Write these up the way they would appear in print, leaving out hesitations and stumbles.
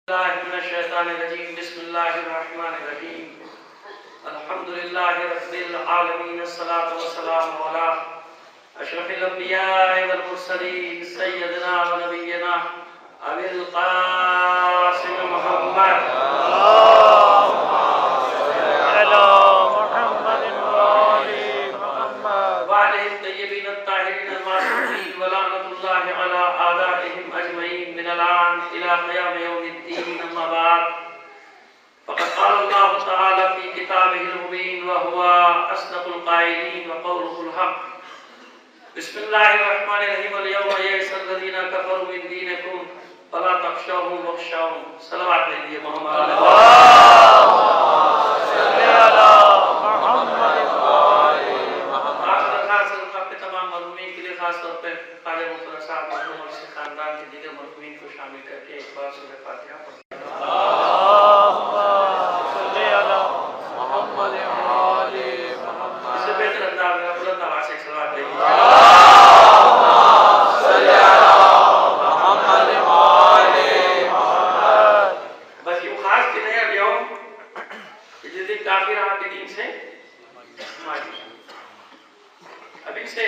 الله من الشيطان الرجيم. بسم الله الرحمن الرحيم. الحمد لله رب العالمين. الصلاة والسلام على أشرف الأنبياء والمرسلين سيدنا ونبينا أبي القاسم محمد وعليهم الطيبين الطاهرين المعصومين ولعنة الله على أعدائهم أجمعين من الآن إلى قيام يوم الدين. أما بعد فقد قال الله تعالى في كتابه المبين وهو أصدق القائلين وقوله الحق. بسم الله الرحمن الرحيم. اليوم يئس الذين كفروا من دينكم فلا تخشوهم واخشون. صلوات علی محمد. تمام مرحومین کے لیے خاص طور پہ قاری مصطفیٰ صاحب مرحوم اور اس کے خاندان کے دیگر مرحومین کو شامل کر کے ایک بار سورہ فاتحہ پڑھیں. اس سے بہتر انداز میں بلند آواز سے صلوات دیں. بس یہ خاص دن ہے اليوم جس دن کافر آپ کے دین سے مالی. اب ان سے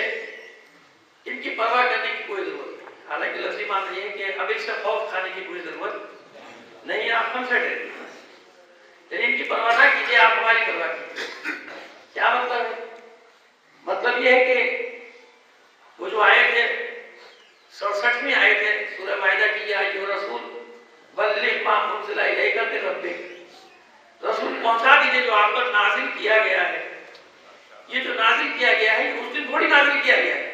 ان کی پرواہ کرنے کی کوئی ضرورت نہیں. حالانکہ لفظی معنی یہ ہے کہ اب ان سے خوف کھانے کی کوئی ضرورت نہیں ہے. آپ ہم سے ڈریں لیکن ان کی پرواہ نہ کیجیے, آپ ہماری پرواہ کیجیے. کیا مطلب ہے؟ مطلب یہ ہے کہ وہ جو آئے تھے 67ویں آئے تھے سورہ مائدہ کی, یا ایھا رسول بلغ ما انزل الیک من ربک, رسول پہنچا دیجیے جو آپ پر نازل کیا گیا ہے. یہ جو نازل کیا گیا ہے اس دن تھوڑی نازل کیا گیا ہے.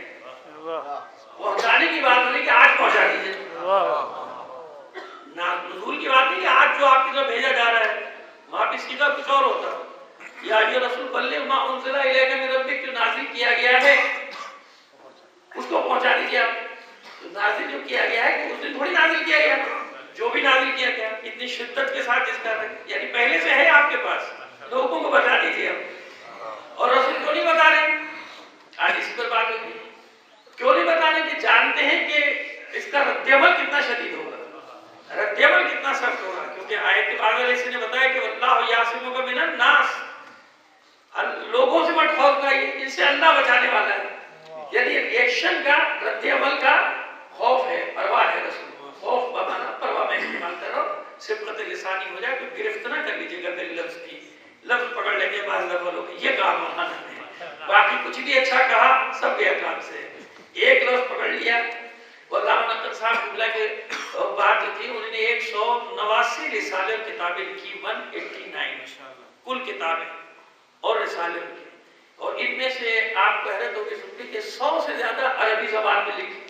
پہنچانے کی بات نہیں کہ آج پہنچا دیجیے, نزول کی بات نہیں کہ آج جو آپ کی طرف بھیجا جا رہا ہے وہاں پہ اس کی طرف کچھ اور ہوتا. یا ایھا رسول بلغ ما انزل الیک من ربک, جو نازل کیا گیا ہے اس کو پہنچا دیجیے آپ. نازل جو کیا گیا ہے اس دن تھوڑی نازل کیا گیا, جو بھی نازل کیا گیا اتنی شدت کے ساتھ جس کا یعنی پہلے سے ہے آپ کے پاس, لوگوں کو بتا دیجیے آپ. اور رسول کیوں نہیں بتا رہے؟ آج اس پر بات ہوگی. کیوں نہیں بتا رہے؟ کہ جانتے ہیں کہ اس کا رد عمل کتنا شدید ہوگا, رد عمل کتنا سخت ہوگا. کیونکہ آیت کے بعد علیہ نے بتایا کہ واللہ یعصمک من الناس, لوگوں سے مت خوف کھائیے, ان سے اللہ بچانے والا ہے. یعنی ریئیکشن کا, رد عمل کا خوف ہے, پرواہ ہے. رسول خوف بمانا پرواہ میں استعمال کرو, صبغت لسانی ہو جائے تو گرفت نہ کر لیجیے گا میرے لفظ کی. لفظ پکڑ لیں گے بعض دفعہ لوگ یہ کام ہونا نہیں, باقی کچھ بھی اچھا کہا سب گیا کام سے. ایک لفظ پکڑ لیا. وہ علامہ نقل صاحب قبلہ کے بات تھی, انہوں نے 189 رسالے اور کتابیں لکھی, 189 کل کتابیں اور رسالے لکھی. اور ان میں سے آپ کو حیرت ہوگی سنتے کہ 100 سے زیادہ عربی زبان میں لکھی.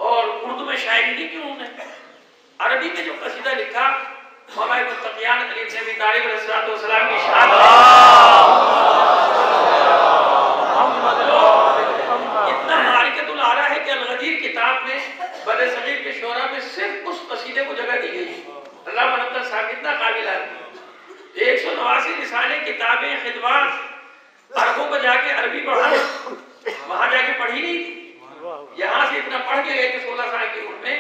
اور اردو میں شاعری نہیں کی انہوں نے. عربی میں جو قصیدہ لکھا مولانا ابن تقیان علی بن ابی طالب علیہ السلام کی شان ہے. اتنا معرکۃ العریٰ ہے کہ الغدیر کتاب میں بر صغیر کے شعراء میں صرف اس قصیدے کو جگہ دی گئی. علامہ نقل صاحب اتنا قابل آدمی. 189 رسالے, کتابیں, خطبات, عربوں کو جا کے عربی پڑھا, وہاں جا کے پڑھی نہیں تھی. یہاں سے اتنا پڑھ کے گئے تھے 16 سال کی عمر میں,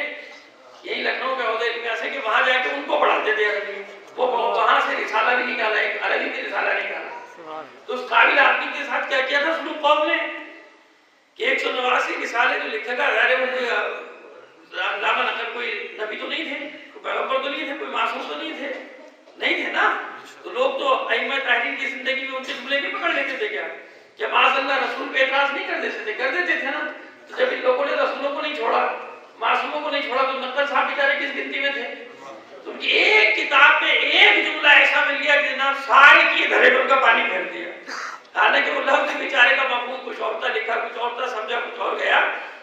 یہی لکھنؤ کے عہدے علمیہ سے, کہ وہاں جا کے ان کو پڑھاتے تھے عربی. وہ وہاں سے رسالہ بھی نکالا, ایک عربی میں رسالہ نکالا. تو اس قابل آدمی کے ساتھ کیا کیا تھا سلوک قوم نے کہ 189 رسالے جو لکھے گا, ظاہر ہے علامہ نقل کوئی نبی تو نہیں تھے, کوئی پیغمبر تو نہیں تھے, کوئی معصوم تو نہیں تھے نا. تو لوگ تو ائمہ تحریر کی زندگی میں ان کے جملے بھی پکڑ لیتے تھے. کیا معاذ اللہ رسول پہ اعتراض نہیں کر دیتے تھے نا. تو جب ان لوگوں نے رسولوں کو نہیں چھوڑا, معصوموں کو نہیں چھوڑا, تو نقل صاحب بیچارے کس گنتی میں تھے؟ تو ایک کتاب میں ایک جملہ ایسا مل گیا کہ جناب سارے کی دھرے پر کا پانی پھیر دیا. حالانکہ وہ لفظ بیچارے کا مفہوم کچھ اور تھا, لکھا کچھ اور تھا, سمجھا کچھ اور گیا,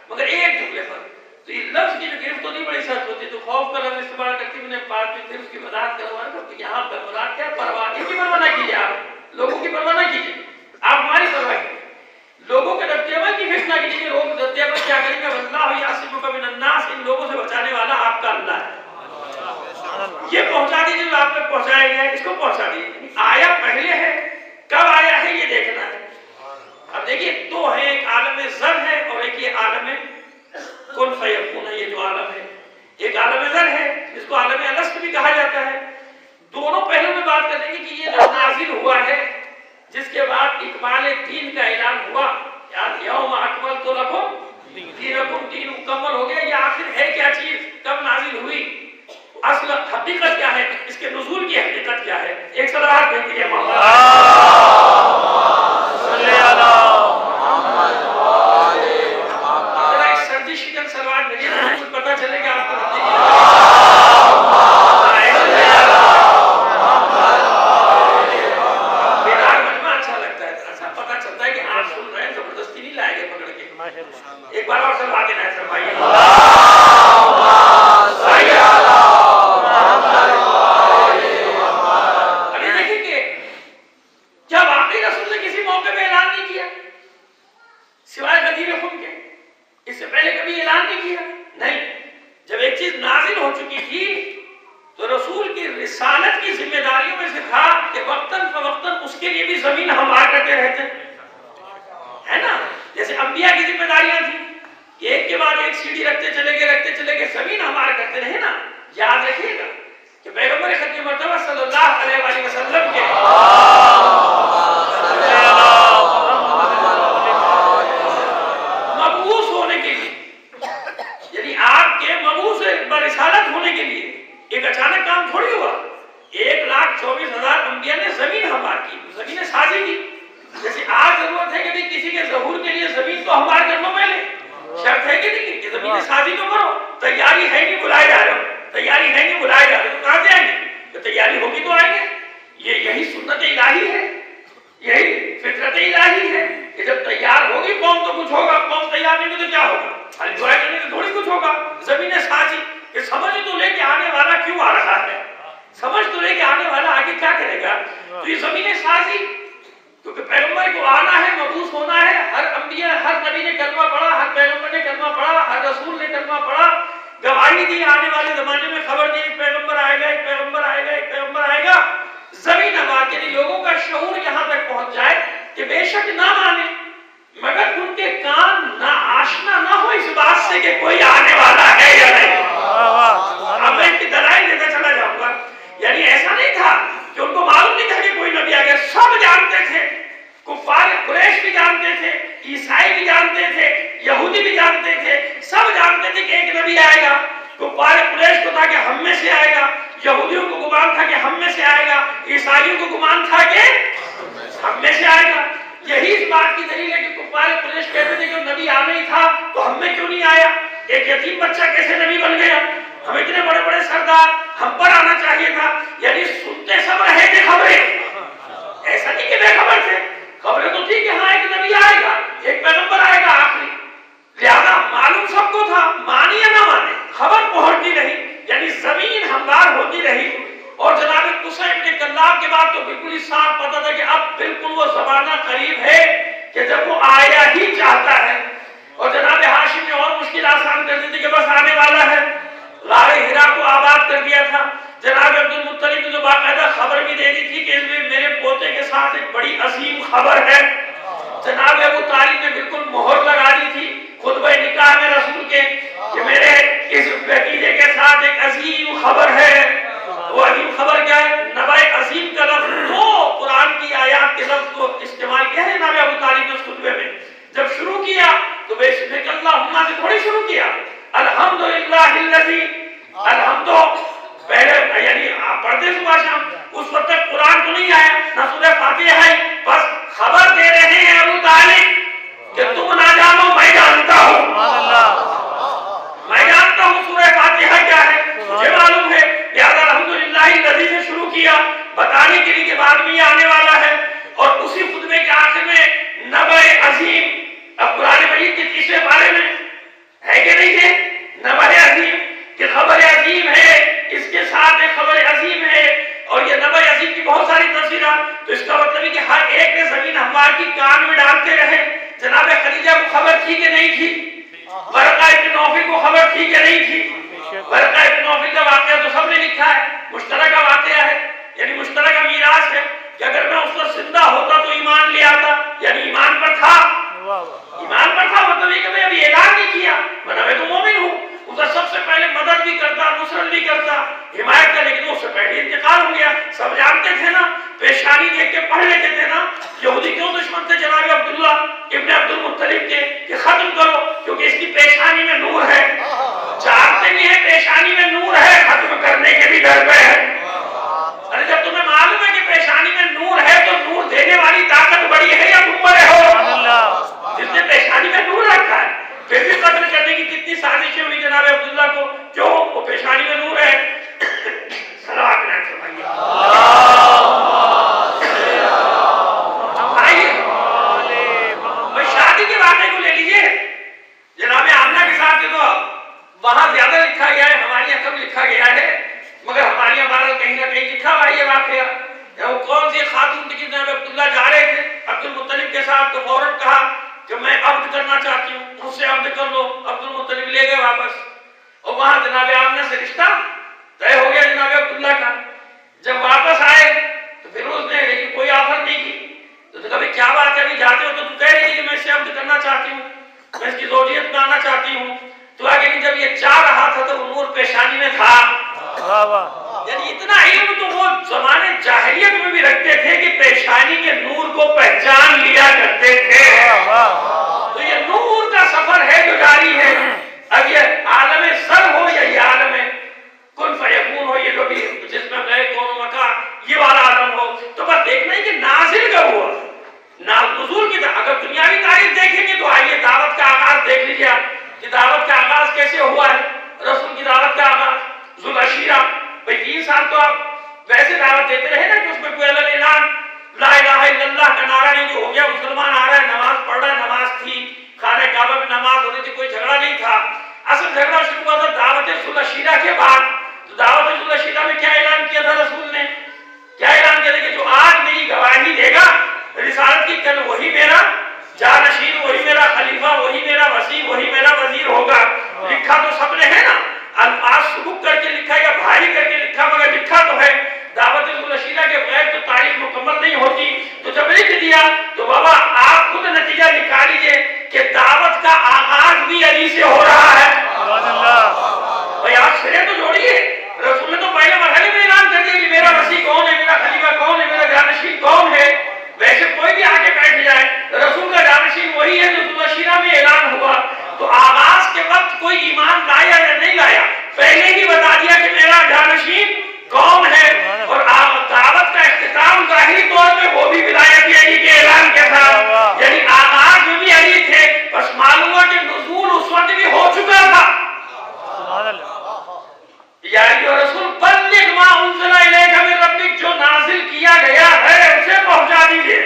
مگر ایک جملے پر. تو یہ لفظ کی جو گرفت تو نہیں بڑی سخت ہوتی. تو خوف کا لفظ استعمال کرتی میں نے بات میں پھر اس کی وضاحت کروایا کہ یہاں پر مراد کیا, پرواہ. ان کی پرواہ نہ کیجیے, آپ لوگوں کی پرواہ نہ کیجیے, آپ ہماری پرواہ کیجیے. لوگوں کے رد عمل کی فکر نہ کیجیے کہ لوگ رد عمل کیا کریں گے. واللہ یعصمک من الناس, ان لوگوں سے بچانے والا آپ کا اللہ ہے. یہ پہنچا دیجیے جو آپ تک پہنچایا گیا ہے, اس کو پہنچا دیجیے. آیا پہلے ہے, کب آیا ہے یہ دیکھنا ہے. اب دیکھیے دو ہے, ایک عالم ذر ہے اور ایک یہ عالم کن فیکون ہے. یہ جو عالم ہے ایک عالم ذر ہے جس اکمال دین کا اعلان ہوا، یار یوم اکملت لکم دینکم، دین مکمل ہو گیا، یہ آخر ہے کیا چیز، کب نازل ہوئی، اصل حقیقت کیا ہے، اس کے نزول کی حقیقت کیا ہے؟ ایک صلوات بھیجیے ذرا ایک سردی شکن صلوات بھیجیے، کچھ پتہ چلے گا آپ کو۔ بیدار مجمع اچھا لگتا ہے، ایسا پتہ چلتا ہے کہ آپ سن رہے ہیں، زبردستی نہیں لائے گے پکڑ کے۔ ایک بار اور صلوات دینا ہے فرمائیے سوائے غدیر خم کے، اس سے پہلے کبھی اعلان نہیں کیا؟ نہیں۔ جب ایک چیز نازل ہو چکی تھی تو رسول کی رسالت کی ذمہ داریوں میں سے تھا کہ وقتاً فوقتاً اس کے لیے بھی زمین ہموار کرتے رہتے ہے نا، جیسے انبیاء کی ذمہ داریاں تھیں کہ ایک کے بعد ایک سیڑھی رکھتے چلے گئے زمین ہموار کرتے رہے نا۔ یاد رکھیے گا کہ پیغمبر ختم مرتبہ صلی اللہ علیہ وآلہ وسلم کے مبعوث ہونے کے لیے، یعنی آپ کے مبعوث برسالت ہونے کے لیے ایک اچانک کام تھوڑی ہوا۔ 1,24,000 انبیاء نے زمین ہموار کی، زمین سازی کی۔ جیسے آج ضرورت ہے کہ بھی کسی کے ظہور کے لیے زمین کو ہموار کر لو، پہلے شرط ہے کہ نہیں کہ زمین سازی تو کرو، تیاری ہے نہیں بلائے جا رہے ہو، تیاری ہے نہیں بلائے جا رہے ہو، تو کہاں سے آئیں گے؟ تو تیاری ہوگی تو آئیں گے۔ یہی سنت الہی ہے، یہی فطرت الہی ہے کہ جب تیار ہوگی قوم تو کچھ ہوگا، قوم تیار نہیں ہوگی تو کیا ہوگا؟ خالی دعائیں کرنے سے تھوڑی کچھ ہوگا۔ زمین سازی کہ سمجھ تو لے کے آنے والا کیوں آ رہا ہے، سمجھ تو لے کے آنے والا آگے کیا کرے گا، تو یہ زمین سازی، کیونکہ پیغمبر کو آنا ہے، مبعوث ہونا ہے۔ ہر انبیاء، ہر نبی نے کلمہ پڑھا، ہر پیغمبر نے کلمہ پڑھا، ہر رسول نے کلمہ پڑھا، گواہی دی، آنے والے زمانے میں خبر دی، ایک پیغمبر آئے گا، ایک پیغمبر آئے گا، ایک پیغمبر آئے گا۔ زمین ہموار یعنی لوگوں کا شعور یہاں تک پہنچ جائے کہ بے شک نہ مانے مگر ان کے کان نہ آشنا نہ ہو اس بات سے کہ کوئی آنے والا ہے یا نہیں۔ اب میں ان کی دلائل دیتا چلا جاؤں گا۔ یعنی ایسا نہیں تھا کہ ان کو معلوم نہیں تھا کہ کوئی نبی آ گیا، سب جانتے تھے، کفار قریش بھی جانتے تھے، عیسائی بھی جانتے تھے، یہودی بھی جانتے تھے، سب جانتے تھے کہ ایک نبی آئے گا۔ کفار قریش کو تھا کہ ہم میں سے آئے گا، یہودیوں کو گمان تھا کہ ہم میں سے آئے گا، عیسائیوں کو گمان تھا کہ ہم میں سے آئے گا۔ یہی اس بات کی دلیل ہے کہ کفار قریش کہتے تھے کہ نبی آنا ہی تھا تو ہم میں کیوں نہیں آیا، ایک یتیم بچہ کیسے نبی بن گیا، ہم اتنے بڑے بڑے سردار، ہم پر آنا چاہیے تھا۔ یعنی سنتے سب رہے تھے خبریں، ایسا نہیں کہ بے خبر تھے، خبریں تو تھی کہ ہاں ایک نبی آئے گا، ایک پیغمبر آئے گا آخری، لہذا معلوم سب کو تھا، مانی یا نہ مانے خبر پہنچتی رہی، یعنی زمین ہموار ہوتی رہی۔ اور جناب قصی بن کلاب کے بعد تو بالکل ہی صاف پتا تھا کہ اب بالکل وہ زمانہ قریب ہے کہ جب وہ آیا ہی چاہتا ہے۔ اور جناب ہاشم نے اور مشکل آسان کر دی تھی کہ بس آنے والا ہے، غار ہرا کو آباد کر دیا تھا۔ جناب عبد المطلب نے جو باقاعدہ خبر بھی دے دی تھی کہ اس میں میرے پوتے کے ساتھ ایک بڑی عظیم خبر ہے۔ جناب ابو طالب نے بالکل مہر لگا دی تھی خطبہ نکاح میں رسول کے کہ میرے اس بھتیجے کے ساتھ ایک عظیم خبر ہے۔ وہ عظیم خبر کیا ہے؟ نبأ عظیم کا لفظ دو قرآن کی آیات کے لفظ کو استعمال کیا ہے جناب ابو طالب نے اس خطبے میں۔ جب شروع کیا تو بے شک اللہم سے تھوڑی شروع کیا، الحمدللہ الذی، الحمد پہلے یعنی پڑھتے صبح شام، اس وقت تک قرآن تو نہیں آیا، نہ سورہ فاتحہ ہے، بس خبر دے رہے ہیں ابو طالب کہ تم نہ جانو میں جانتا ہوں، میں جانتا ہوں سورہ فاتحہ کیا ہے، مجھے معلوم ہے، لہذا الحمدللہ الذی سے شروع کیا بتانے کے لیے کہ بعد میں یہ آنے والا ہے۔ اور اسی خطبے کے آخر میں نبأ عظیم، اب قرآن مجید کے تیسرے پارے میں ہے کہ نہیں ہے نبأ عظیم کہ خبر عظیم ہے، اس کے ساتھ ایک خبر عظیم ہے، اور یہ نبأ عظیم کی بہت ساری تفسیرات، تو اس کا مطلب ہے کہ ہر ایک نے زمین ہموار سے پہلے انتقال ہو گیا. سب جانتے تھے نا, پیشانی دیکھ کے پڑھ لیتے تھے نا. یہودی کیوں دشمن تھے جناب عبداللہ ابن عبد المطلب کے کہ ختم کرو, کیونکہ اس کی پیشانی میں نور ہے. جانتے بھی ہیں پیشانی میں نور ہے, ختم کرنے کے بھی ڈر پہ ہے. ارے جب تمہیں معلوم ہے کہ پیشانی میں نور ہے تو نور دینے والی طاقت بڑی ہے یا تم بڑے ہو؟ جس نے پیشانی میں نور رکھا ہے. پھر بھی قتل کرنے کی کتنی سازشیں ہوئی جناب عبداللہ کو, کیوں؟ وہ پیشانی میں نور ہے. صلوات فرمائیے. شادی کے واقعے کو لے لیجیے. جناب آمنہ کے ساتھ تو وہاں زیادہ لکھا گیا ہے, ہمارے یہاں کم لکھا گیا ہے, مگر ہمارے ہمارا کہیں نہ کہیں لکھا ہوا یہ واقعہ. وہ کون سی خاتون تھی کہ جناب عبداللہ جا رہے تھے عبد المطلب کے ساتھ, تو فوراً کہا کہ میں عبد کرنا چاہتی ہوں, مجھ سے عبد کر لو. عبد المطلب لے گئے واپس, اور وہاں جناب آمنہ سے رشتہ طے ہو گیا جناب عبداللہ کا. جب واپس آئے تو پھر اس نے لیکن کوئی آفر نہیں کی. تو کبھی کیا بات ہے, ابھی جاتے ہو تو کہہ رہی تھی کہ میں اس سے عبد کرنا چاہتی ہوں, میں اس کی زوجیت میں آنا چاہتی ہوں. تو آگے نہیں, جب یہ جا رہا تھا تو نور پیشانی میں تھا. یعنی اتنا علم تو وہ زمانے جاہلیت میں بھی رکھتے تھے کہ پیشانی کے نور کو پہچان لیا کرتے تھے. تو یہ نور کا سفر ہے جو جاری ہے. اب یہ عالم زر ہو یا یہ عالم کن فیکون ہو, یہ جو بھی جس میں غیر کون مکان یہ والا عالم ہو, تو بس دیکھنا ہے کہ نازل کب ہوا. نزول کی اگر دنیاوی تاریخ دیکھیں گے تو آئیے دعوت کا آغاز دیکھ لیجیے آپ کہ دعوت کا آغاز کیسے ہوا ہے. رسول کی دعوت کا آغاز ذوالعشیرہ, بھئی 3 سال تو آپ ویسے دعوت دیتے رہے نا کہ اس میں کوئی اعلان لا الہ الا اللہ کا نعرہ نہیں, جو ہو گیا مسلمان آ رہا ہے, نماز پڑھ رہا ہے, نماز تھی, خانہ کعبہ میں نماز ہو رہی تھی, کوئی جھگڑا نہیں تھا. اصل جھگڑا شروع ہوا تھا دعوت ذوالعشیرہ کے بعد. تو دعوت ذوالعشیرہ میں کیا اعلان کیا تھا رسول نے, کیا اعلان کیا تھا کہ جو آج میری گواہی دے گا رسالت کی, کل وہی میرا جانشین, وہی میرا خلیفہ, وہی میرا وزیر, وہی میرا وزیر ہوگا. لکھا تو سب نے ہے نا, الفاظ سبک کر کے لکھا یا بھاری کر کے لکھا, مگر لکھا تو ہے. دعوت ذوالعشیرہ کے بغیر تو تاریخ مکمل نہیں ہوتی. تو جب لکھ دیا تو بابا آپ خود نتیجہ نکال لیجیے کہ دعوت کا آغاز بھی علی سے ہو رہا ہے. بھائی آپ سرے تو جوڑیے. رسول نے تو پہلے مرحلے میں اعلان کر دیا کہ میرا وزیر کون ہے, میرا خلیفہ کون ہے, میرا جانشین کون ہے. ویسے کوئی بھی آگے بیٹھ جائے, رسول کا جانشین وہی ہے جو ذوالعشیرہ میں اعلان ہوا. تو آغاز کے وقت کوئی ایمان لایا یا نہیں لایا, پہلے ہی بتا دیا کہ میرا جانشین کون ہے. اور دعوت کا اختتام ظاہری طور پہ وہ بھی ولایت علی کے اعلان کے ساتھ, یعنی آغاز میں بھی علی تھے, بس معلوم ہوا کہ نزول اس وقت بھی ہو چکا تھا. یا رسول بلغ ما انزل الیک من ربک, جو نازل کیا گیا ہے اسے پہنچا دیجیے.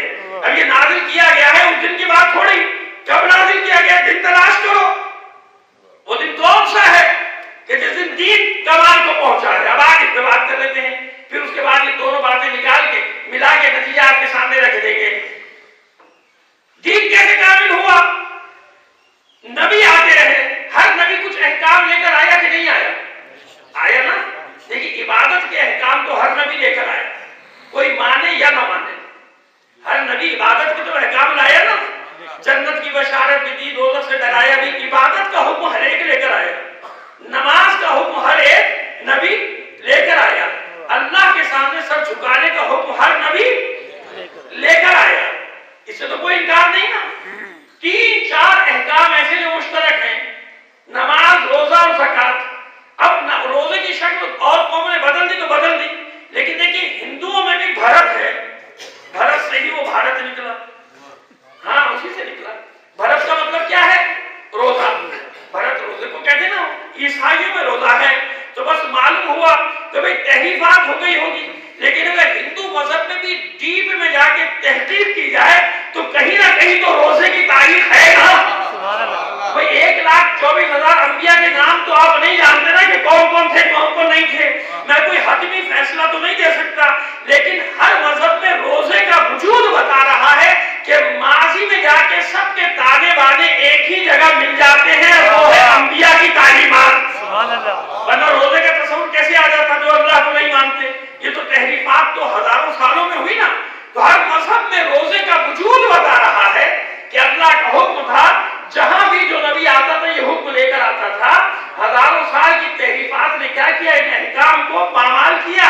اب یہ نازل کیا گیا ہے, اس دن کی بات تھوڑی, کب نازل کیا گیا دن تلاش کرو. وہ دن کون سا ہے کہ جس دن دین کمال کو پہنچا ہے. اب آج اس پہ بات کر لیتے ہیں, پھر اس کے بعد یہ دونوں باتیں نکال کے ملا کے نتیجہ آپ کے سامنے رکھ دیں گے. دین کیسے کامل ہوا؟ نبی آتے رہے, ہر نبی کچھ احکام لے کر آیا کہ نہیں آیا؟ آیا نا. دیکھیے عبادت کے احکام تو ہر نبی لے کر آیا, کوئی مانے یا نہ مانے, ہر نبی عبادت کے تو احکام لایا نا. جنت کی بشارت بھی دی, دوزخ سے ڈرایا بھی, عبادت کا حکم ہر ایک لے کر آیا. نماز کا حکم ہر ایک نبی لے کر آیا. اللہ کے سامنے سر جھکانے کا حکم ہر نبی لے کر آیا. اس سے تو کوئی انکار نہیں نا. 3-4 احکام ایسے جو مشترک ہیں, نماز, روزہ اور زکات. اب روزے کی شکل اور قوموں نے بدل دی تو بدل دی, لیکن دیکھیے ہندوؤں میں بھی بھرت ہے. بھرت سے ہی وہ بھارت نکلا, ہاں اسی سے نکلا. بھرت کا مطلب کیا ہے؟ روزہ. بھرت روزے کو کہتے ہیں نا. عیسائیوں میں روزہ ہے. تو بس معلوم ہوا کہ بھئی تحریفات ہو گئی ہوگی, لیکن اگر ہندو مذہب میں بھی ڈیپ میں جا کے تحقیق کی جائے تو کہیں نہ کہیں تو روزے کی تاریخ ہے نا. بھئی 1,24,000 انبیاء کے نام تو آپ نہیں جانتے نا کہ کون کون تھے کون کون نہیں تھے. میں کوئی حتمی فیصلہ تو نہیں دے سکتا, لیکن ہر مذہب میں روزے کا وجود بتا رہا ہے کہ ماضی میں جا کے سب کے تانے بانے ایک ہی جگہ مل جاتے ہیں, وہ ہے انبیاء کی تعلیمات. ورنہ روزے کا تصور کیسے آ جاتا جو اللہ کو نہیں مانتے. یہ تو تحریفات تو ہزاروں سالوں میں ہوئی نا. تو ہر مذہب میں روزے کا وجود بتا رہا ہے کہ اللہ کا حکم تھا, جہاں بھی جو نبی آتا تھا یہ حکم لے کر آتا تھا. ہزاروں سال کی تحریفات نے کیا کیا, ان احکام کو پامال کیا,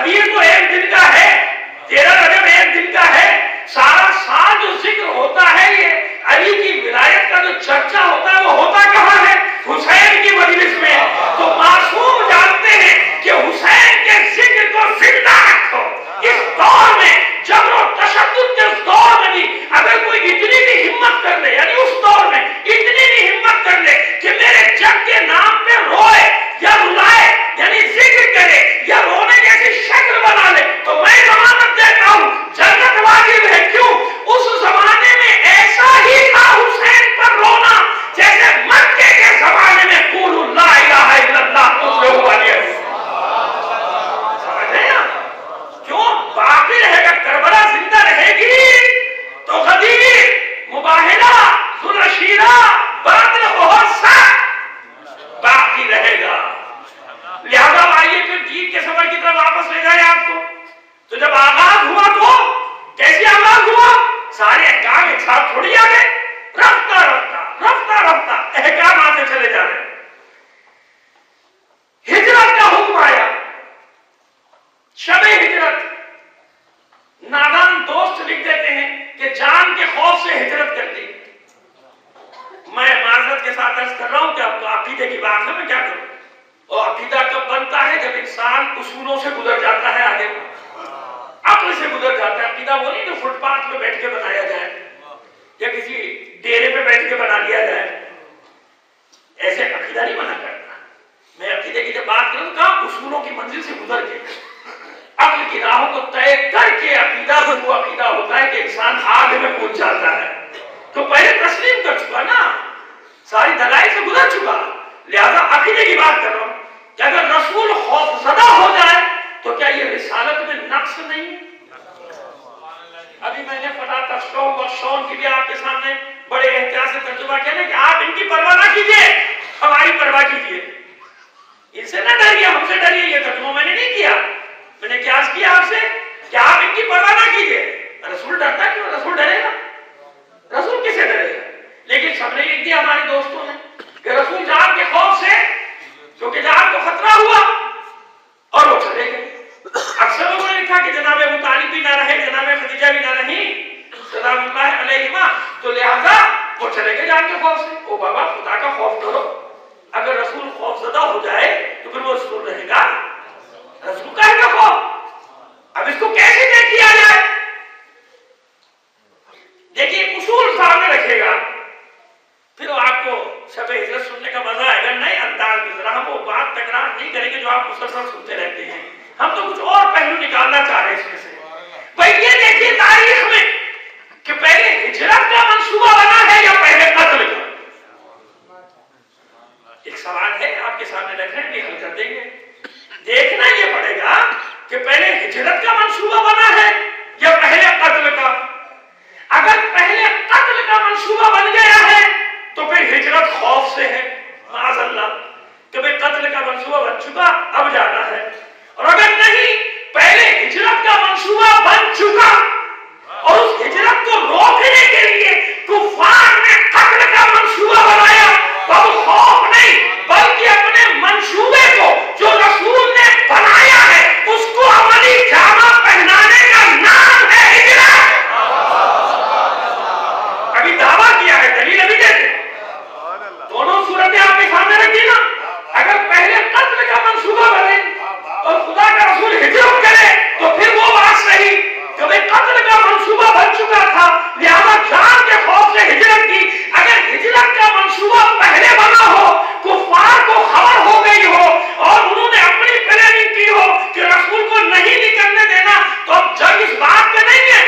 غدیر تو ایک دن کا ہے، 13 رجب ایک دن کا ہے، سارا سال جو ذکر ہوتا ہے یہ علی کی ولایت کا جو چرچا ہوتا ہے وہ ہوتا کہاں ہے؟ حسین کی مجلس میں۔ تو معصوم جانتے ہیں کہ حسین کے ذکر کو زندہ رکھو۔ اس دور میں جبر و تشدد کے اس دور میں بھی اگر کوئی اتنی بھی ہمت کر لے، یعنی اس دور میں اتنی بھی ہمت کر لے کہ میرے جگ کے نام پہ روئے یا رلائے، یعنی ذکر کرے یا رونے جیسی شکل بنا لے، تو میں ضمانت دیتا ہوں جنت واجب ہے۔ کیوں؟ اس زمانے میں ایسا ہی تھا حسین پر رونا جیسے مکے کے زمانے میں قولوا لا الہ الا اللہ پوچھے ہوا لیا۔ سمجھ رہے ہیں؟ کیوں؟ باقی رہے گا، کربلا زندہ رہے گی تو غدیر، مباہلہ، ذوالعشیرہ، بدر، احد سب باقی رہے گا۔ لہذا آئیے پھر جیت کے سفر کی طرف واپس لے جائے آپ کو۔ تو جب آغاز ہوا تو کیسے آغاز ہوا؟ سارے احکام ایک ساتھ تھوڑی آ گئے، رفتہ رفتہ احکام آتے چلے جا رہے۔ ہجرت کا حکم آیا، شب ہجرت۔ نادان دوست لکھ دیتے ہیں کہ جان کے خوف سے ہجرت کر دی۔ میں معذرت کے ساتھ عرض کر رہا ہوں کہ اب تو عقیدے کی بات ہے، میں کیا کروں؟ اور عقیدہ کب بنتا ہے؟ جب انسان اصولوں سے گزر جاتا ہے، آگے عقل سے گزر جاتا ہے۔ عقیدہ وہ نہیں جو فٹ پاتھ پہ بیٹھ کے بنایا جائے یا کسی ڈیرے پہ بیٹھ کے بنا لیا جائے، ایسے عقیدہ نہیں بنا کرتا۔ میں عقیدے کی جب بات کروں تو کہاں اصولوں کی منزل سے گزر کے عقل کی راہوں کو طے کر کے عقیدہ وہ عقیدہ ہوتا ہے کہ انسان آگ میں کود جاتا ہے۔ تو پہلے تسلیم کر چکا نا، ساری دلائل سے گزر چکا، لہذا عقیدے کی بات کر رہا ہوں کہ اگر رسول خوف زدہ ہو جائے تو کیا یہ رسالت میں نقص نہیں؟ ابھی میں نے فتح تشکو اور شون کی بھی آپ کے سامنے بڑے احتیاط سے ترجمہ کیا نا کہ آپ ان کی پرواہ نہ کیجئے، ہماری پرواہ کیجئے۔ ان سے نہ ڈریے، ہم سے ڈریے۔ یہ ترجمہ میں نے نہیں کیا، میں نے کیا کیا آپ سے کہ آپ ان کی پرواہ نہ کیجئے۔ رسول ڈرتا کیوں؟ رسول ڈرے گا؟ رسول کسے ڈرے گا؟ لیکن سب نے لکھ دیا ہمارے دوستوں نے کہ رسول جان کے خوف سے، کیونکہ جان کو خطرہ ہوا اور وہ چلے گئے۔ اکثر لوگوں نے لکھا کہ جناب ابو طالب بھی نہ رہے، جناب خدیجہ بھی نہ رہی سلام اللہ علیہما، تو لہذا وہ چلے گئے جان کے خوف سے۔ او بابا، خدا کا خوف کرو۔ اگر رسول خوف زدہ ہو جائے تو پھر وہ رسول رہے گا؟ رسول کا ہے کا خوف؟ اب اس کو کیسے طے کیا جائے؟ دیکھیے اصول سامنے رکھے گا، پھر آپ کو شب ہجرت سننے کا مزہ آئے گا نئے انداز میں۔ ذرا ہم وہ بات تکرار نہیں کریں گے جو آپ مسلسل سنتے رہتے ہیں، ہم تو کچھ اور پہلو نکالنا چاہ رہے ہیں اس میں سے۔ بھائی یہ دیکھیے تاریخ میں کہ پہلے ہجرت کا منصوبہ بنا ہے یا پہلے قتل کا؟ ایک سوال ہے آپ کے سامنے رکھ رہے ہیں، حل کر دیں گے۔ دیکھنا یہ پڑے گا کہ پہلے ہجرت کا منصوبہ بنا ہے یا پہلے قتل کا۔ اگر پہلے قتل کا منصوبہ بن گیا ہے تو پھر ہجرت خوف سے ہے، معاذ اللہ، کہ بھئی قتل کا منصوبہ بن چکا، اب جانا ہے۔ اور اگر نہیں، پہلے ہجرت کا منصوبہ بن چکا اور اس ہجرت کو روکنے کے لیے کفار نے قتل کا منصوبہ بنایا، تو اب خوف نہیں بلکہ اپنے منصوبے کو جو رسول نے بنایا ہے اس کو عملی جامہ پہنانے کا نام ہے ہجرت۔ ابھی دعویٰ کیا ہے، دلیل ابھی دیتے، دونوں صورتیں آپ کے سامنے رکھی نا۔ اگر پہلے قتل کا منصوبہ بنے اور خدا کا رسول ہجرت کرے تو پھر وہ بات صحیح کہ بھئی قتل کا منصوبہ بن چکا تھا، لہذا جان کے خوف سے ہجرت کی۔ اگر ہجرت کا منصوبہ پہلے بنا ہو، کفار کو خبر ہو گئی ہو اور انہوں نے اپنی پلاننگ کی ہو کہ رسول کو نہیں نکلنے دینا، تو اب جنگ اس بات پہ نہیں ہے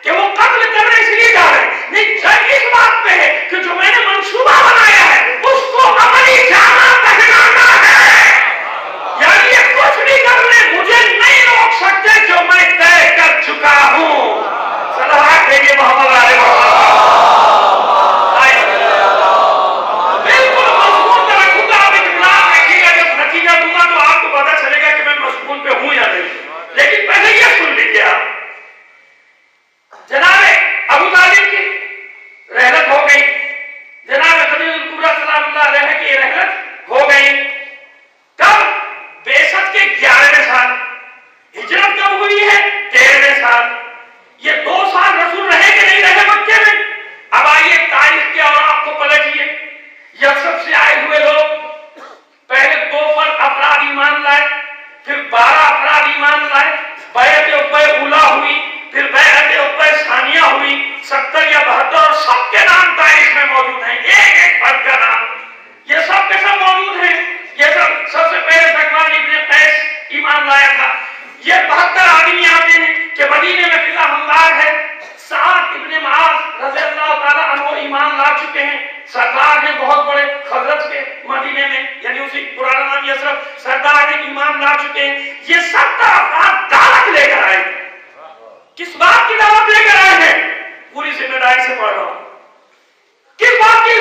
کہ وہ قتل کرنے اس لیے جا رہے ہیں، نہیں، جنگ اس بات پہ ہے کہ جو میں نے منصوبہ بنایا ہے اس کو عملی جامہ پہنانا ہے۔ یعنی یہ کچھ بھی کرنے مجھے نہیں روک سکتے جو میں طے کر چکا ہوں۔ صلوات دیجیے محمد علیہ وسلم۔ بالکل مضمون میں رکھوں گا، آپ اطلاع رکھیے گا، جب نتیجہ دوں گا تو آپ کو پتا چلے گا کہ میں مضمون پہ ہوں یا نہیں۔ لیکن پہلے یہ سن لیجیے آپ، جناب ابو طالب کی رحلت ہو گئی، جناب خدیجہ الکبریٰ سلام اللہ علیہ کی رحلت ہو گئی۔ کب؟ بعثت کے 11ویں سال، ہجرت یہ 72 آدمی آتے ہیں کہ مدینے میں فضا ہموار ہے. سعد ابن معاذ رضی اللہ تعالیٰ عنہ ایمان لا چکے ہیں، سردار ہیں بہت بڑے خزرج کے مدینے میں، یعنی اسی پرانا نام یثرب، سردار ہیں ایمان لا چکے ہیں. یہ 70 افراد دعوت لے کر آئے. کس بات کی دعوت لے کر آئے ہیں؟ پوری ذمہ داری سے پڑھ رہا ہوں. کس بات کی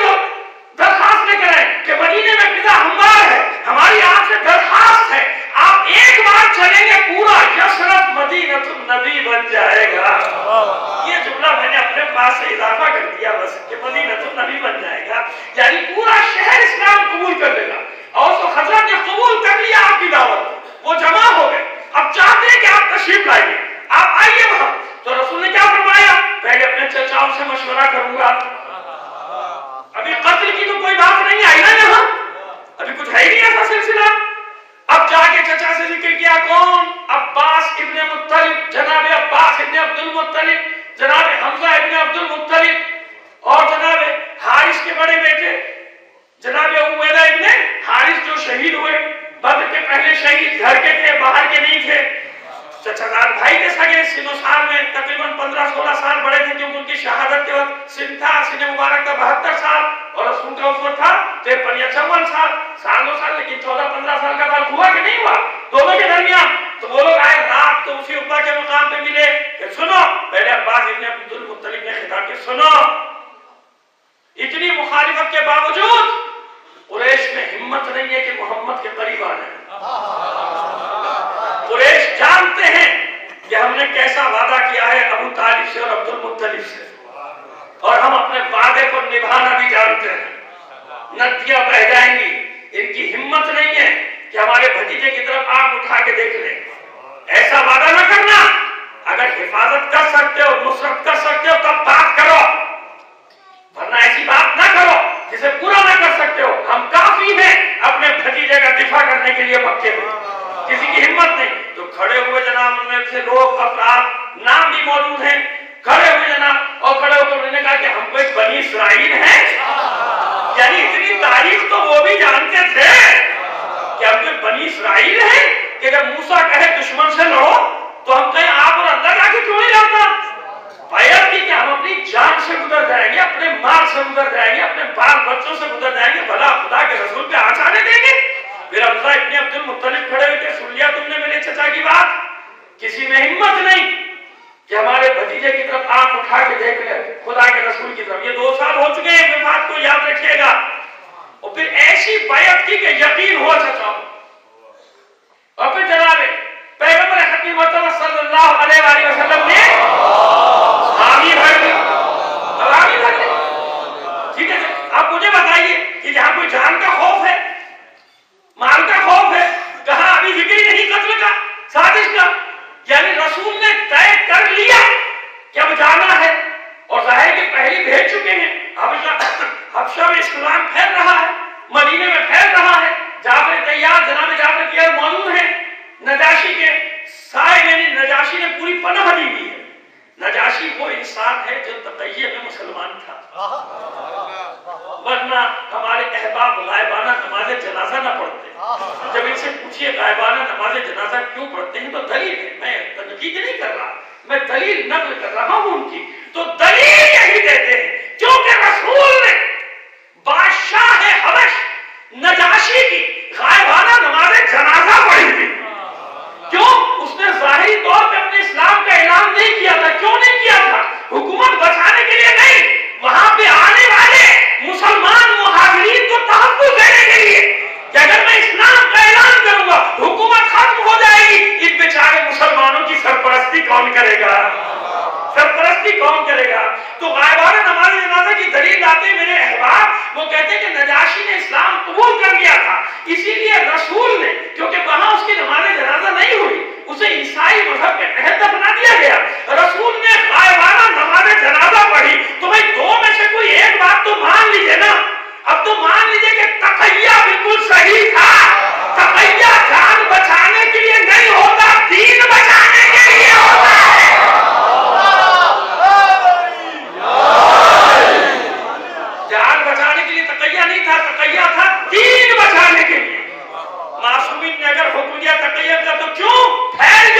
درخواست لے کر آئے کہ مدینے میں فضا ہموار ہے، ہماری آپ سے درخواست ہے آپ ایک بار چلیں گے پورا یثرب مدینہ النبی بن جائے گا. یہ جملہ میں نے اپنے پاس سے اضافہ کر دیا بس کہ مدینہ النبی بن جائے گا، یعنی پورا شہر اسلام قبول کر لے گا. اور تو حضرت نے قبول کر لیا آپ کی دعوت، وہ جمع ہو گئے. اب چاہتے ہیں کہ آپ تشریف لائیے، آپ آئیے وہاں. تو رسول نے کیا فرمایا؟ پہلے اپنے چچاؤں سے مشورہ کروں گا. ابھی قتل کی تو کوئی بات نہیں آئی نا یہاں، ابھی کچھ ہے ہی نہیں ایسا سلسلہ. اب جا کے چچا سے ذکر کیا، کون؟ عباس ابن مطلب، جناب عباس ابن عبد المطلب، جناب حمزہ ابن عبد المطلب، اور جناب حارث کے بڑے بیٹے جناب عبیدہ ابن حارث جو شہید ہوئے بدر کے پہلے شہید، گھر کے تھے باہر کے نہیں تھے. چچا دار بھائی کے سگے، سن و سال میں تقریباً 15-16 سال بڑے تھے کیونکہ ان کی شہادت کے وقت سن تھا، سن مبارک کا 72 سال اور رسول کا اس وقت تھا 53 یا 54 سال، سال 2 سال، لیکن 14-15 سال کا فرق ہوا کہ نہیں ہوا دونوں کے درمیان. تو وہ لوگ آئے رات تو اسی عقبہ کے مقام پہ ملے کہ سنو، پہلے عباس ابن عبد المطلب نے خطاب کیا، سنو اتنی مخالفت کے باوجود قریش میں ہمت نہیں ہے کہ محمد کے قریب آ جائیں. قریش جانتے ہیں کہ ہم نے کیسا وعدہ کیا ہے ابو طالب سے اور عبد المطلب سے، اور ہم اپنے وعدے کو نبھانا بھی جانتے ہیں. ندیاں بہ جائیں گی، ان کی ہمت نہیں ہے کہ ہمارے بھتیجے کی طرف آنکھ اٹھا کے دیکھ لیں. ایسا وعدہ نہ کرنا، اگر حفاظت کر سکتے ہو، نصرت کر سکتے ہو تب بات کرو، ورنہ ایسی بات نہ کرو جسے پورا نہ کر سکتے ہو. ہم کافی ہیں اپنے بھتیجے کا دفاع کرنے کے لیے مکے میں، کسی کی ہمت نہیں. تو کھڑے ہوئے جناب ان میں سے لوگ، افراد، نام بھی موجود ہیں، کھڑے ہوئے جناب، اور کھڑے ہو کر انہوں نے کہا کہ ہم کوئی بنی اسرائیل ہیں. یعنی اتنی تاریخ تو وہ بھی جانتے تھے کہ ہم کوئی بنی اسرائیل ہیں کہ جب موسیٰ کہے دشمن سے لڑو تو ہم کہیں آپ اور اللہ جا کے کیوں نہیں لڑتا. بیعت کی کہ ہم اپنی جان سے گزر جائیں گے، اپنے مال سے گزر جائیں گے، اپنے بال بچوں سے گزر جائیں گے، بھلا خدا کے رسول پہ آنچ آنے دیں گے. پھر حمزہ ابن عبد المطلب کھڑے ہوئے کہ سن لیا تم نے میرے چچا کی بات، کسی میں ہمت نہیں کہ ہمارے بھتیجے کی طرف آنکھ اٹھا کے دیکھ لے، خدا کے رسول کی طرف. یہ 2 سال ہو چکے ہیں، وفات کو یاد رکھیے گا. اور پھر ایسی بیعت کی کہ یقین ہوا چچا. اور پھر جناب پیغمبر حکیم صلی اللہ علیہ وآلہ وسلم نے حامی بھر دی. حامی بھر دی. ٹھیک ہے، آپ مجھے بتائیے کہ جہاں کوئی جان کا خوف ہے، مال کا خوف ہے، کہاں ابھی ذکر ہی نہیں قتل کا، سازش کا. یعنی رسول نے طے کر لیا کہ اب جانا ہے، اور ظاہر کہ پہلے بھیج چکے ہیں. حبشہ میں اسلام پھیل رہا ہے، مدینے میں پھیل رہا ہے. جعفر تیار، جناب جعفر تیار موجود ہیں نجاشی کے سائے، یعنی نجاشی نے پوری پناہ دی ہوئی ہے. نجاشی وہ انسان ہے جو تقیہ میں مسلمان تھا، ورنہ ہمارے احباب غائبانہ نماز جنازہ نہ پڑھتے. جب ان سے پوچھئے غائبانہ نماز جنازہ کیوں پڑھتے ہیں تو دلیل ہے، میں تنقید نہیں کر رہا، میں دلیل نقل کر رہا ہوں ان کی. تو دلیل یہی دیتے ہیں کیونکہ رسول نے بادشاہ حبش نجاشی کی غائبانہ نماز جنازہ پڑھی تھی. کیوں؟ اس نے ظاہری طور پہ اپنے اسلام کا اعلان نہیں کیا تھا. کیوں نہیں کیا تھا؟ حکومت بچانے کے لیے نہیں، وہاں پہ آنے والے مسلمان مہاجرین کو تحفظ دینے کے لیے کہ اگر میں اسلام کا اعلان کروں گا حکومت ختم ہو جائے گی، ان بیچارے مسلمانوں کی سرپرستی کون کرے گا؟ سرپرستی کون کرے گا؟ تو غائبانہ نماز جنازہ کی دلیل لاتے میرے احباب، وہ کہتے ہیں کہ نجاشی نے اسلام قبول کر لیا تھا، اسی لیے رسول نے، کیونکہ وہاں اس کی نماز جنازہ نہیں ہوئی، اسے عیسائی مذہب کے تحت دفنا دیا گیا، رسول نے غائبانہ نماز جنازہ پڑھی. تو بھائی 2 میں سے کوئی ایک بات تو مان لیجئے نا. اب تو مان لیجئے کہ تقیہ بالکل صحیح تھا. تقیہ جان بچانے کے لیے نہیں ہوتا، دین بچانے کے لیے ہوتا ہے. جان بچانے کے لیے تقیہ نہیں تھا، تقیہ تھا دین بچانے کے لیے. معصومین نے اگر حکم دیا تقیہ کا تو کیوں پھیل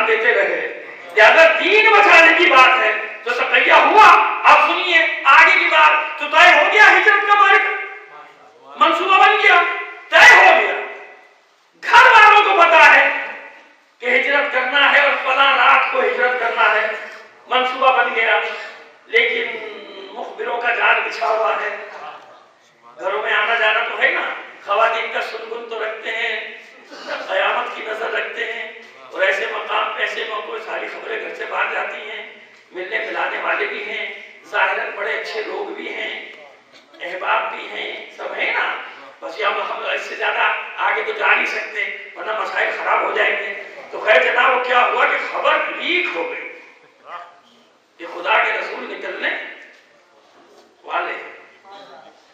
ساتھ دیتے رہے. لہذا دین بچانے کی بات ہے تو تقیہ ہوا. اب سنیے آگے کی بات. تو طے ہو گیا ہجرت کا مارکہ, منصوبہ بن گیا, طے ہو گیا. گھر والوں کو پتا ہے کہ ہجرت کرنا ہے اور فلاں رات کو ہجرت کرنا ہے, منصوبہ بن گیا. لیکن مخبروں کا جال بچھا ہوا ہے. گھروں میں آنا جانا تو ہے نا, خواتین کا سنگن تو رکھتے ہیں, قیامت کی نظر رکھتے ہیں, اور ایسے مقام ایسے موقع ساری خبریں گھر سے باہر جاتی ہیں. ملنے ملانے والے بھی ہیں, ظاہراً بڑے اچھے لوگ بھی ہیں, احباب بھی ہیں, سب ہے نا. بس ہم اس سے زیادہ آگے تو جا نہیں سکتے ورنہ مسائل خراب ہو جائیں گے. تو خیر جناب وہ کیا ہوا کہ خبر لیک ہو گئی کہ خدا کے رسول نکلنے والے.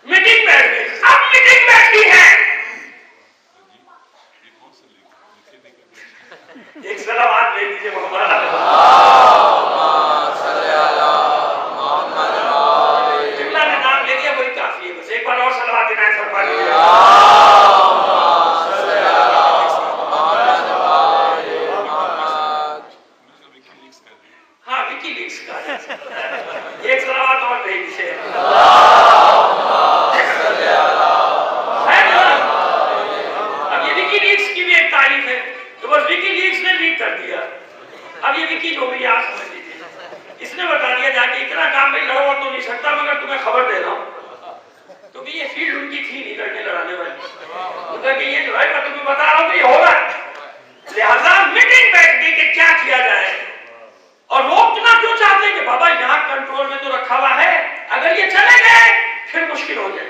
میٹنگ بیٹھ گئی. اب میٹنگ بیٹھی ہے. ایک صلوات لے لیجیے محمد. جملہ نے نام لے لیا وہی کافی ہے, بس ایک بار اور صلوات عنایت فرما لیجیے. ہاں وکی لیکس کا ایک صلوات اور لے لیجیے. اب یہ وکی لیکس کی بھی ایک تعریف ہے, تو بس وکی لیکس نے لیک کر دیا. اب یہ وکی جو بھی آپ سمجھ لیجیے, اس نے بتا دیا جا کے اتنا کام میں لڑوا تو نہیں سکتا مگر تمہیں خبر دے رہا ہوں. تو یہ فیلڈ ان کی تھی نہیں لڑنے لڑانے والی, مطلب کہ یہ جو ہے میں تمہیں بتا رہا ہوں کہ یہ ہوگا. لہذا میٹنگ بیٹھ گئی کہ کیا کیا جائے. اور وہ اتنا کیوں چاہتے ہیں کہ بابا یہاں کنٹرول میں تو رکھا ہوا ہے, اگر یہ چلے گئے پھر مشکل ہو جائے.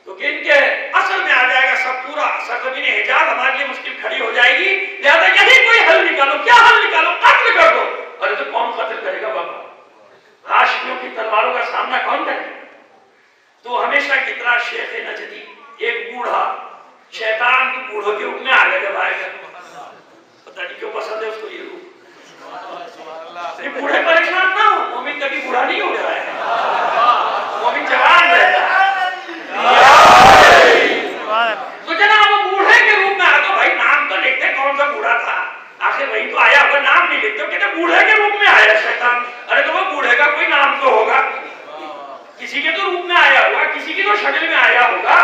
تو کہ ان کے اصل میں آ جائے گا سب پورا سرزمین حجاز ہمارے لیے مشکل کھڑی ہو جائے گی. لہذا یہی کوئی حل نکالو. کیا حل نکالو؟ قتل کر دو. ارے تو کون قتل کرے گا بابا؟ ہاشمیوں کی تلواروں کا سامنا کون کرے گا؟ تو ہمیشہ کی طرح شیخ نجدی ایک بوڑھا شیطان کی بوڑھوں کے روپ میں آگے جب آئے گا. پتہ نہیں کیوں پسند ہے اس کو یہ روپ. بوڑھے پریشان نہ ہو, مومن کبھی بوڑھا نہیں ہو رہا ہے, مومن جوان رہتا ہے. تو جناب وہ بوڑھے کے روپ میں آ تو بھائی نام تو لکھتے کون سا بوڑھا تھا, آخر وہی تو آیا ہوگا, نام نہیں لکھتے. کہتے بوڑھے کے روپ میں آیا شیطان. ارے تو وہ بوڑھے کا کوئی نام تو ہوگا, کسی کے تو روپ میں آیا ہوگا, کسی کی تو شکل میں آیا ہوگا.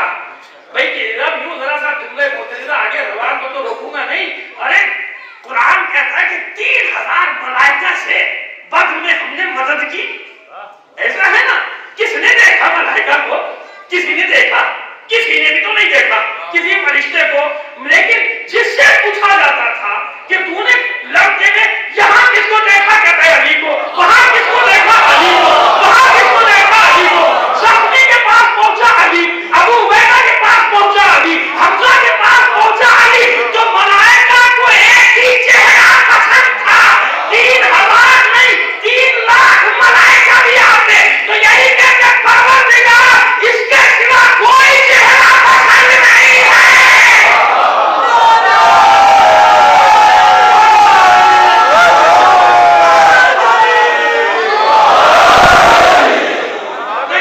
بھائی رب یوں ذرا سا جملے بولتے آگے زبان کو تو روکوں گا نہیں. ارے قرآن کہتا ہے کہ 3000 ملائکہ سے بدر میں ہم نے مدد کی. ایسا ہے نا, کس نے دیکھا ملائکہ کو؟ کسی نے دیکھا؟ کسی نے بھی تو نہیں دیکھا کسی فرشتے کو. لیکن جس سے پوچھا جاتا تھا کہ تو نے لڑتے میں یہاں کس کو دیکھا, کہتا ہے علی کو. وہاں کس کو دیکھا, علی کو. وہاں کس کو دیکھا, علی کو. زخمی کے پاس پہنچا علی, ابو عبیدہ کے پاس پہنچا علی, حمزہ کے پاس پہنچا علی. تو ملائکہ کو ایک ہی چہرہ پسند تھا. 3000 نہیں 3 لاکھ ملائکہ بھی آتے تو یہی کہتے پروردگار اس کے سوا کوئی چہرہ پسند نہیں ہے.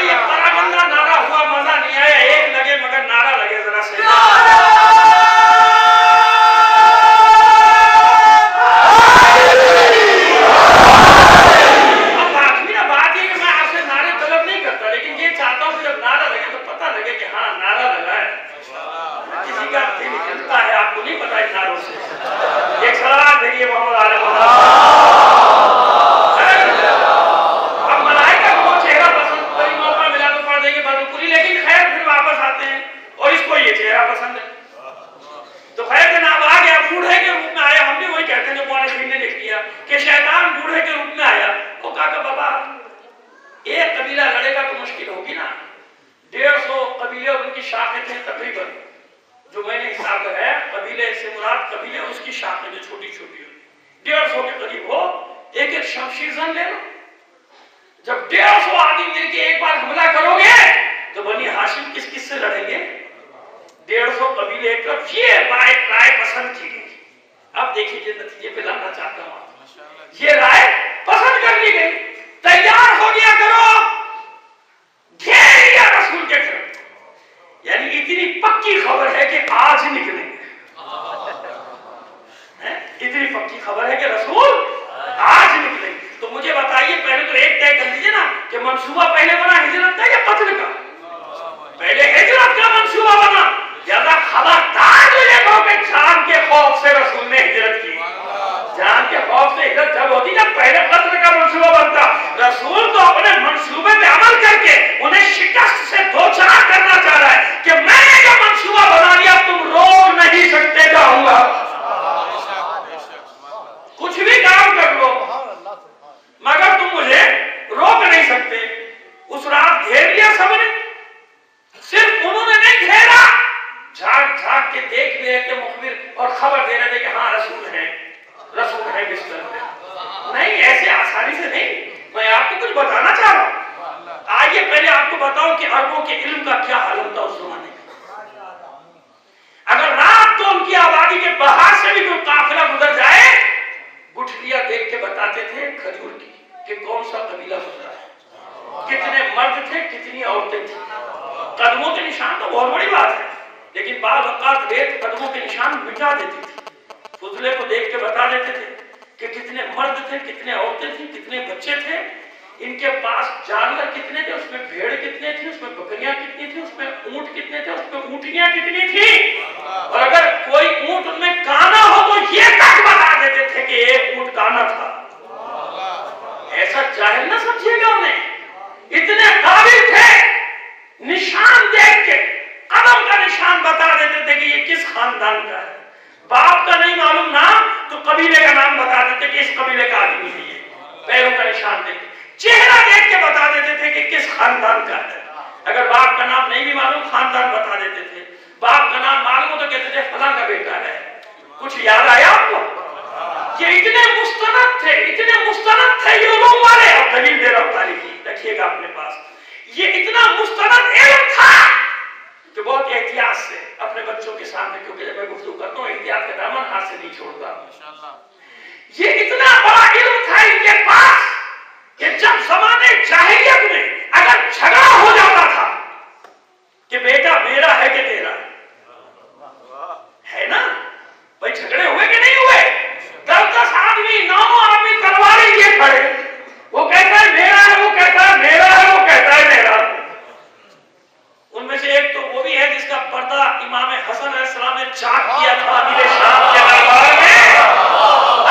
یہ پراگندہ نعرہ ہوا, مزہ نہیں آیا. ایک لگے مگر نعرہ لگے ذرا سے. اتنی پکی خبر ہے کہ رسول آج نکلے. تو مجھے بتائیے پہلے تو ایک طے کر لیجیے نا کہ منصوبہ پہلے بنا ہجرت کا یا قتل کا؟ پہلے ہجرت کا منصوبہ بنا. زیادہ خبردار یہ کہو کہ جان کے خوف سے رسول نے ہجرت کی. جان کے خوف سے ہجرت جب ہوتی جب پہلے قتل کا منصوبہ بنتا. رسول تو اپنے منصوبے پہ عمل کر کے انہیں شکست سے دوچار کرنا چاہ رہا ہے کہ میں نے جو منصوبہ بنا لیا تم روک نہیں سکتے. جاؤں گا کچھ بھی کام کر لو مگر تم مجھے روک نہیں سکتے. اس رات گھیر لیا سب نے. صرف انہوں نے نہیں گھیرا, جھاگ جھاگ کے دیکھ بھی رہے تھے مخبر اور خبر دے رہے تھے کہ ہاں رسول ہے بستر میں. نہیں ایسے آسانی سے نہیں. میں آپ کو کچھ بتانا چاہ رہا ہوں. آئیے پہلے آپ کو بتاؤں کہ عربوں کے علم کا کیا حال ہوتا اس زمانے میں. اگر رات کو ان کی آبادی کے باہر سے بھی کوئی قافلہ گزر جائے گٹھلیاں دیکھ کے بتاتے تھے کھجور کی کہ کون سا قبیلہ گزرا ہے, کتنے مرد تھے کتنی عورتیں تھیں. قدموں کے نشان تو بہت بڑی بات ہے لیکن بعض اوقات ریت قدموں کے نشان مٹا دیتی تھی. فضلے کو دیکھ کے بتا دیتے تھے کہ کتنے مرد تھے کتنے عورتیں تھیں کتنے بچے تھے, ان کے پاس جانور کتنے تھے, اس میں بھیڑ کتنے تھے, اس میں بکریاں کتنی تھیں, اس میں اونٹ کتنے تھے, اس میں اونٹیاں کتنی تھیں. اور اگر کوئی اونٹ ان میں کانا ہو تو یہ تک بتا دیتے تھے کہ ایک اونٹ کانا تھا. ایسا جاہل نہ سمجھیے گا انہیں, اتنے قابل تھے. نشان دیکھ کے قدم کا نشان بتا دیتے تھے کہ یہ کس خاندان کا ہے. باپ کا نہیں معلوم نام تو قبیلے کا نام بتا دیتے کہ اس قبیلے کا آدمی ہے یہ. پیروں کا نشان دیکھ کے چہرہ دیکھ کے بتا دیتے تھے کہ کس خاندان کا ہے. اگر باپ کا نام نہیں بھی معلوم خاندان بتا دیتے تھے. باپ کا نام معلوم ہو تو کہتے تھے فلاں کا بیٹا ہے. کچھ یاد آیا آپ کو؟ یہ اتنے مستند تھے یہ علوم والے. اور دلیل دے رہا ہوں تاریخ کی, رکھیے گا اپنے پاس. یہ اتنا مستند علم تھا کہ بہت احتیاط سے اپنے بچوں کے سامنے, کیونکہ جب میں گفتگو کرتا ہوں احتیاط کا دامن ہاتھ سے نہیں چھوڑتا. یہ اتنا بڑا علم تھا ان کے پاس کہ جب زمانے جاہلیت میں اگر جھگڑا ہو جاتا تھا کہ بیٹا میرا ہے کہ تیرا ہے نا, بھائی جھگڑے ہوئے کہ نہیں ہوئے, 10 آدمی 9 آدمی تلواریں لیے کھڑے, وہ کہتا ہے میرا ہے, وہ کہتا ہے میرا ہے, وہ کہتا ہے میرا. ان میں سے ایک تو وہ بھی ہے جس کا پردہ امام حسن علیہ السلام نے چاک کیا تھا امیر شام کے دربار میں.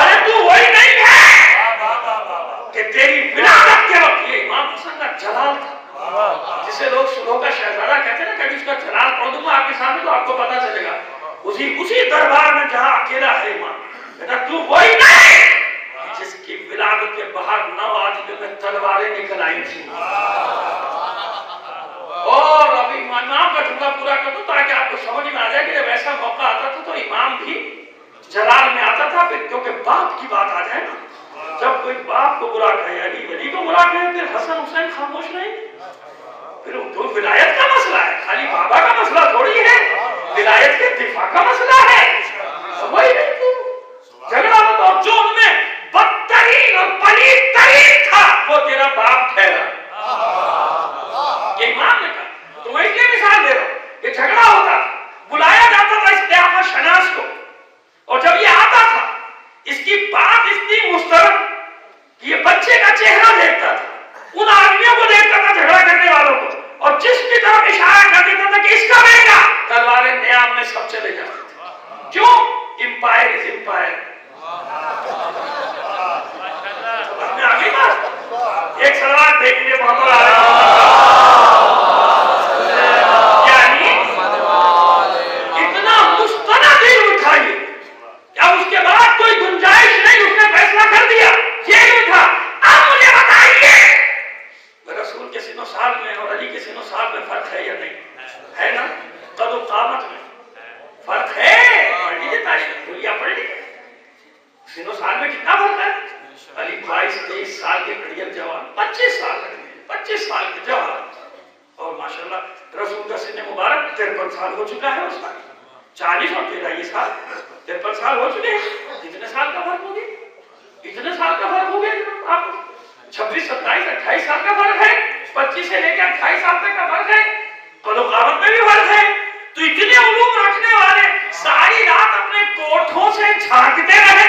ارے تو وہی نہیں ہے کہ تیری ولادت کے وقت یہ امام حسن کا جلال تھا جسے لوگ صبح کا شہزادہ کہتے ہیں نا. کبھی اس کا جلال پڑھ دوں گا آپ کے سامنے تو آپ کو پتا چلے گا. اسی دربار میں جہاں اکیلا ہے امام, بیٹا تو وہی نہیں جس کی ولادت کے باہر 9 آدمیوں میں تلواریں نکل آئی تھی. اور ابھی امام کا جملہ پورا کر دوں تاکہ آپ کو سمجھ میں آ جائے کہ جب ایسا موقع آتا تھا تو امام بھی جلال میں آتا تھا. پھر کیونکہ باپ کی بات آ جائے نا, جب کوئی باپ کو برا کہے, علی ولی کو برا کہے, پھر حسن حسین خاموش نہیں. پھر وہ ولایت کا مسئلہ ہے, خالی بابا کا مسئلہ تھوڑی ہے, ولایت کے دفاع کا مسئلہ ہے. وہی نہیں تو جھگڑا ہوتا, اور جو ان میں بدترین اور پلید ترین تھا وہ تیرا باپ ٹھہرا. یہ امام نے کہا. تو میں اس لیے مثال دے رہا ہوں کہ جھگڑا ہوتا تھا, بلایا جاتا تھا اس قیافہ شناس کو, اور جب یہ آتا تھا اس کی بات اتنی مسترد کہ یہ بچے کا چہرہ دیکھتا تھا, ان آدمیوں کو دیکھتا تھا جھگڑا کرنے والوں کو, اور جس کی طرف اشارہ کر دیتا تھا کہ اس کا بیٹا, تلواریں نیام میں سب چلے جاتے تھے. کیوں؟ امپائر از امپائر. میں آگے بات ایک سلوات دیکھیے محمد علیہ ہو چکا ہے اس کا 40 اور 13 سال 53 سال ہو چکے ہیں. کتنے سال کا فرق ہو گیا, اتنے سال کا فرق ہو گیا آپ 26 27 28 سال کا فرق ہے, 25 سے لے کر 28 سال تک کا فرق ہے, قدوقامت میں بھی فرق ہے. تو اتنے علوم رکھنے والے ساری رات اپنے کوٹھوں سے جھانکتے رہے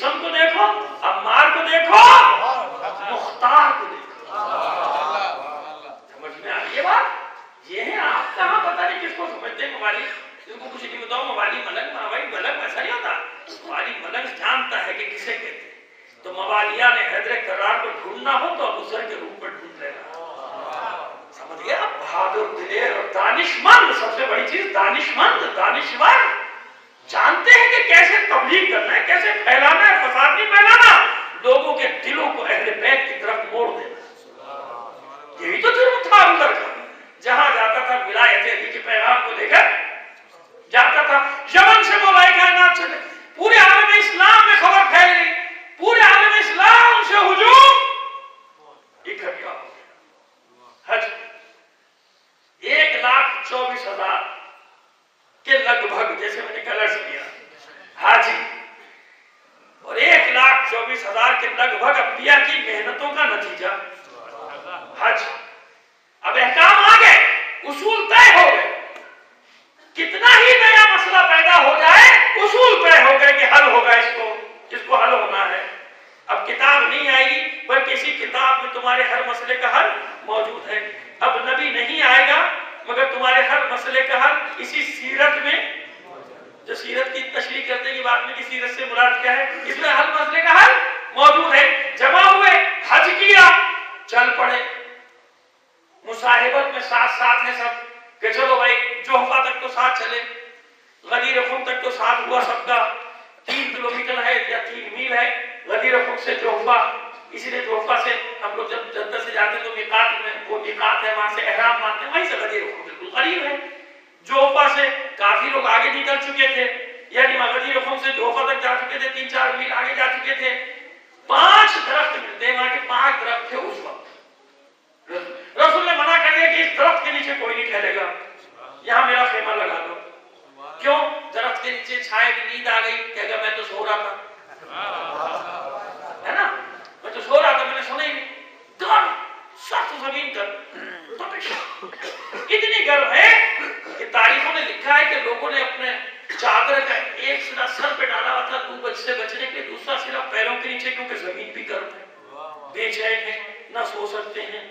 جسم کو دیکھو، عمار کو دیکھو، مختار کو دیکھو. سمجھ میں آ رہی ہے بات؟ یہ ہے. آپ کہاں پتہ نہیں کس کو سمجھتے ہیں موالی. ان کو کچھ نہیں بتاؤ موالی ملنگ، موالی ملنگ ایسا نہیں ہوتا. موالی ملنگ جانتا ہے کہ کسے کہتے ہیں. تو موالیہ نے حیدر کرار کو ڈھونڈنا ہو تو ابو ذر کے روپ میں ڈھونڈ لینا. سمجھ گیا؟ بہادر دلیر اور دانشمند. سب سے بڑی چیز دانشمند، دانشور. جانتے ہیں کہ کیسے تبلیغ کرنا ہے، کیسے پھیلانا ہے، فساد نہیں پھیلانا، لوگوں کے دلوں کو اہل بیت کی طرف موڑ دینا. یہی تو جرم تھا ابو ذر کا. جہاں جاتا تھا ولایت علی کے پیغام کو لے کر جاتا تھا. یمن سے مولا کائنات چلے، پورے عالم اسلام میں خبر پھیل گئی، پورے عالم اسلام سے ہجوم اکٹھا ہو گیا. حج 1,24,000 کے لگ بھگ، جیسے میں نے کلرز کیا، حاجی اور 1,24,000 کے لگ بھگ انبیاء کی محنتوں کا نتیجہ حج. اب احکام آ گئے، اصول طے ہو گئے. کتنا ہی نیا مسئلہ پیدا ہو جائے اصول طے ہو گئے کہ حل ہوگا، اس کو حل ہونا ہے. اب کتاب نہیں آئے گی بلکہ اسی کتاب میں تمہارے ہر مسئلے کا حل موجود ہے. اب نبی نہیں آئے گا مگر تمہارے ہر مسئلے کا حل اسی سیرت میں، جو سیرت کی تشریح کرنے کی بات میں کہ سیرت سے مراد کیا ہے، اس میں ہر مسئلے کا حل موجود ہے. جمع ہوئے، حج کیا، چل پڑے. مصاحبت میں ساتھ ساتھ ہیں سب کہ چلو بھائی جوحفہ تک تو ساتھ چلے، غدیر خم تک تو ساتھ ہوا سب کا. 3 کلومیٹر ہے یا 3 میل ہے غدیر خم سے جوحفہ. اسی لیے جوحفہ سے ہم لوگ جب جدہ سے جاتے تو میقات میں، وہ میقات ہے، وہاں سے احرام باندھتے ہیں، وہیں سے غدیر خم بالکل قریب ہے. جوحفہ سے کافی لوگ آگے نکل چکے تھے، یعنی غدیر خم سے جوحفہ تک جا چکے تھے، 3-4 میل آگے جا چکے تھے. 5 درخت ملتے ہیں، وہاں کے 5 درخت تھے اس وقت. رسول نے منع کر دیا کہ اس درخت کے نیچے کوئی نہیں ٹھہرے گا، یہاں میرا خیمہ لگا دو. کیوں؟ درخت کے نیچے چھائے کی نیند آ گئی کہ اگر میں تو سو رہا تھا، ہے نا، میں تو سو رہا تھا، میں نے سنا ہی نہیں. گرم سخت زمین پر اتنی گرم ہے کہ تاریخوں نے لکھا ہے کہ لوگوں نے اپنے چادر کا ایک سرا سر پہ ڈالا ہوا تھا دھوپ سے بچنے کے لیے، دوسرا سرا پیروں کے نیچے، کیونکہ زمین بھی گرم ہے، بے چین ہے، نہ سو سکتے ہیں.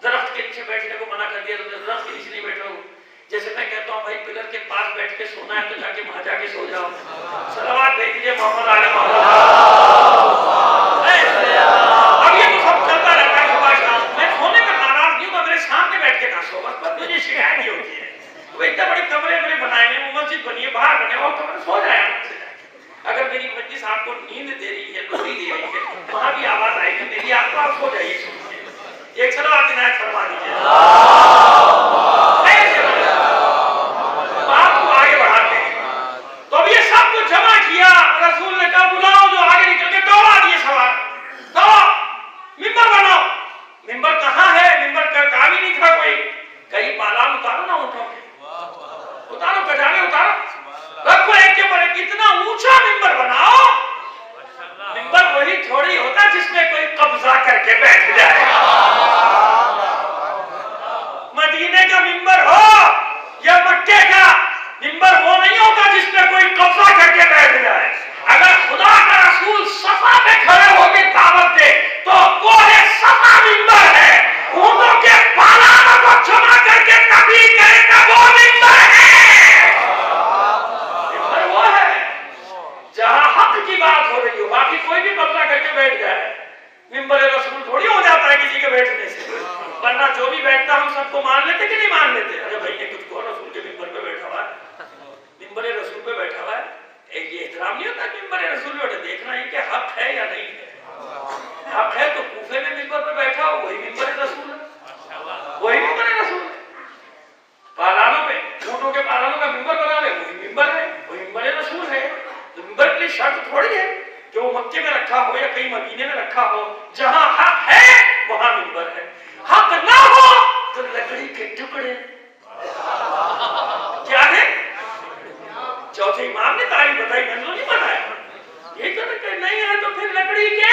درخت کے نیچے بیٹھنے کو منع کر دیا تو درخت کے نیچے نہیں بیٹھا ہوں. جیسے میں کہتا ہوں بھائی پلر کے پاس بیٹھ کے سونا ہے تو جا کے وہاں جا کے سو جاؤ. صلوات بھیج دیجیے محمد علی محمد. اب یہ تو سب چلتا رہتا ہے صبح شام. میں سونے پر ناراض نہیں ہوں، میرے سامنے بیٹھ کے نہ سو، بس مجھے شکایت ہی ہوتی ہے. وہ اتنے بڑے کمرے میں بنائے ہیں، وہ مسجد بنی ہے، باہر بنے اور کمرے سو جائے. اگر میری مجلس آپ کو نیند دے رہی ہے، روٹی دے رہی ہے، وہاں بھی آواز آئے گی میری، آپ کو آپ سو جائیے. ایک صلوات عنایت فرما دیجیے. بات کو آگے بڑھاتے ہیں. تو اب یہ سب کو جمع کیا، رسول نے کہا بلاؤ جو آگے نکل کے دوڑا دیے سوار، دوڑا ممبر بناؤ. ممبر کہاں ہے؟ ممبر کا کام ہی نہیں تھا کوئی. کئی پالان اتارو نا اونٹوں کے، اتارو کجانے اتارو، رکھو ایک کے اوپر ایک. اتنا اونچا ممبر بناؤ. ممبر وہی تھوڑی ہوتا جس میں کوئی قبضہ کر کے بیٹھ جائے. مدینے کا ممبر ہو یا مکے کا ممبر وہ نہیں ہوتا جس میں کوئی قبضہ کر کے بیٹھ جائے. اگر خدا کا رسول صفا پہ کھڑے ہو کے دعوت دے تو وہ ہے صفا ممبر ہے. اونٹوں کے پالانوں کو جمع کر کے تبلیغ کرے گا وہ ممبر ہے. ممبر وہ ہے جہاں حق کی بات ہو رہی ہو، باقی کوئی بھی قبضہ کر کے بیٹھ جائے. ممبر رسول تھوڑی ہو جاتا ہے کسی کے بیٹھنے سے، ورنہ جو بھی بیٹھتا ہم سب کو مان لیتے کہ نہیں مان لیتے. ارے بھائی یہ کچھ کو رسول کے ممبر پہ بیٹھا ہوا ہے، ممبر رسول پہ بیٹھا ہوا ہے. یہ احترام نہیں ہوتا کہ ممبر رسول پہ دیکھنا ہے کہ حق ہے یا نہیں ہے. حق ہے تو کوفے میں ممبر پہ بیٹھا ہو وہی ممبر رسول ہے، وہی ممبر رسول ہے. پالانوں پہ اونٹوں کے پالانوں کا ممبر بنا لے وہی ممبر ہے، وہی ممبر رسول ہے. تو ممبر کی شرط تھوڑی ہے کہ وہ مکے میں رکھا ہو یا کہیں مدینے میں رکھا ہو. جہاں حق ہے وہاں ممبر ہے. حق نہ ہو تو لکڑی کے ٹکڑے کیا ہے. چوتھے امام نے تعریف بتائی، میں نے نہیں بتایا. یہ تو نہیں ہے تو پھر لکڑی کے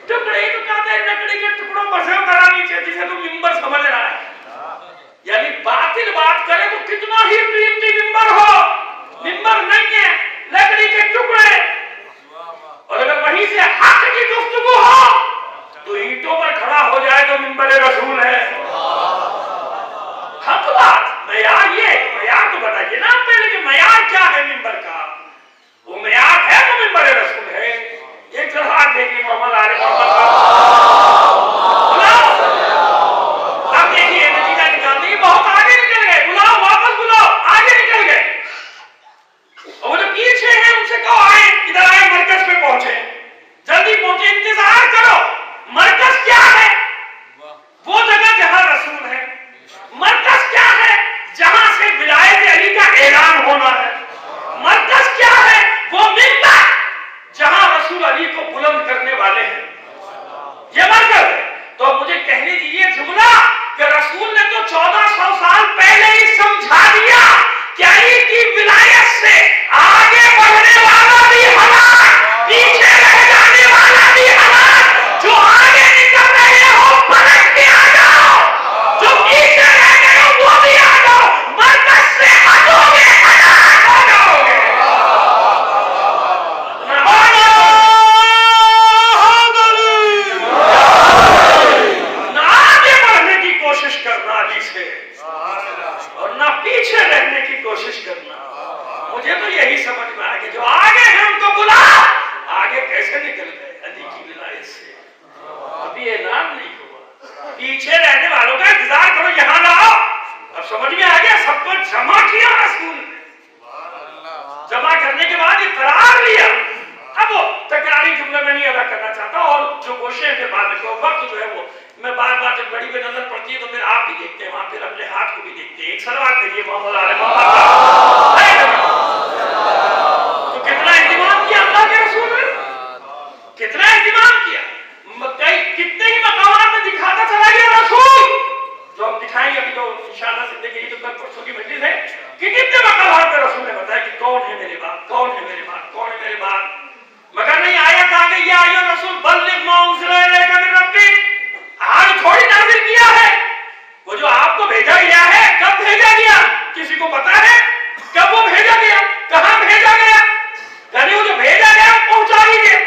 ٹکڑے تو کہتے ہیں لکڑی کے ٹکڑوں پر سے اتارا نیچے، جسے تو ممبر سمجھ رہا ہے. یعنی باطل بات کرے تو کتنا ہی قیمتی ممبر ہو، ممبر نہیں ہے، لکڑی کے ٹکڑے. اور بتائیے نا پہلے کہ معیار کیا ہے منبر کا؟ وہ معیار ہے تو منبر رسول ہے. ایک طرح ہاتھ دیکھیے محمد آل محمد اب دیکھیے نتیجہ نکالتے ہیں بہت آگے نکل گئے. بلاؤ واپس بلاؤ, آگے نکل گئے. اور وہ جو پیچھے ہیں ان سے کہو آئے ادھر آئے, مرکز پہ پہنچے, جلدی پہنچے, انتظار کرو. مرکز کیا ہے؟ وہ جگہ جہاں رسول ہے. مرکز کیا ہے؟ جہاں سے ولایت علی کا اعلان ہونا ہے. مرکز کیا ہے؟ وہ منبر جہاں رسول علی کو بلند کرنے والے ہیں. یہ مرکز ہے. تو مجھے کہنے دیجیے جملہ کہ رسول نے تو 1400 سال پہلے ہی سمجھا دیا کہ علی کی ولایت سے آگے بڑھنے والا بھی ہلاک, پیچھے رہ جانے والا بھی ہلاک. جو آگے نکل رہے ہو پلٹ کے آ جاؤ, جو پیچھے رہ گئے ہو وہ بھی آ جاؤ. مرکز سے ہٹو گے ہلاک ہو جاؤ گے. نہ آگے بڑھنے کی کوشش کرنا علی سے اور نہ پیچھے رہنے کی کوشش کرنا. مجھے تو یہی سمجھ میں آیا کہ جو آگے ہیں ان کو بلا. آگے کیسے نکل گئے علی کی ولایت سے؟ ابھی اعلان نہیں ہوا. پیچھے رہنے والوں کا انتظار کرو, یہاں لاؤ. اب سمجھ میں آ گیا, سب کو جمع کیا رسول نے. جمع کرنے کے بعد یہ قرار لیا. اب وہ تکراری جملہ میں نہیں ادا کرنا چاہتا, اور جو کوششیں پھر بعد میں وقت جو ہے وہ میں بار بار جب گھڑی پہ نظر پڑتی ہے تو پھر آپ بھی دیکھتے ہیں وہاں, پھر اپنے ہاتھ کو بھی دیکھتے ہیں. ایک سلوات کریے محمد آل محمد. تو کتنا اہتمام کیا اللہ کے رسول نے, کتنا اہتمام کیا. کتنے ہی مقامات میں دکھاتا چلا گیا رسول, جو ہم دکھائیں گے ابھی تو انشاءاللہ زندگی یہ تو کل پرسوں کی مجلس ہے کہ کتنے مقامات پہ رسول نے بتایا کہ کون ہے میرے باپ, کون ہے میرے باپ, کون ہے میرے باپ. مگر نہیں آیت آ گئی یا ایھا الرسول بلغ ما انزل الیک من ربک. آج تھوڑی نازل کیا ہے, وہ جو آپ کو بھیجا گیا ہے کب بھیجا گیا کسی کو پتا ہے؟ کب وہ بھیجا گیا, کہاں بھیجا گیا؟ یعنی وہ جو بھیجا گیا پہنچا دیجیے.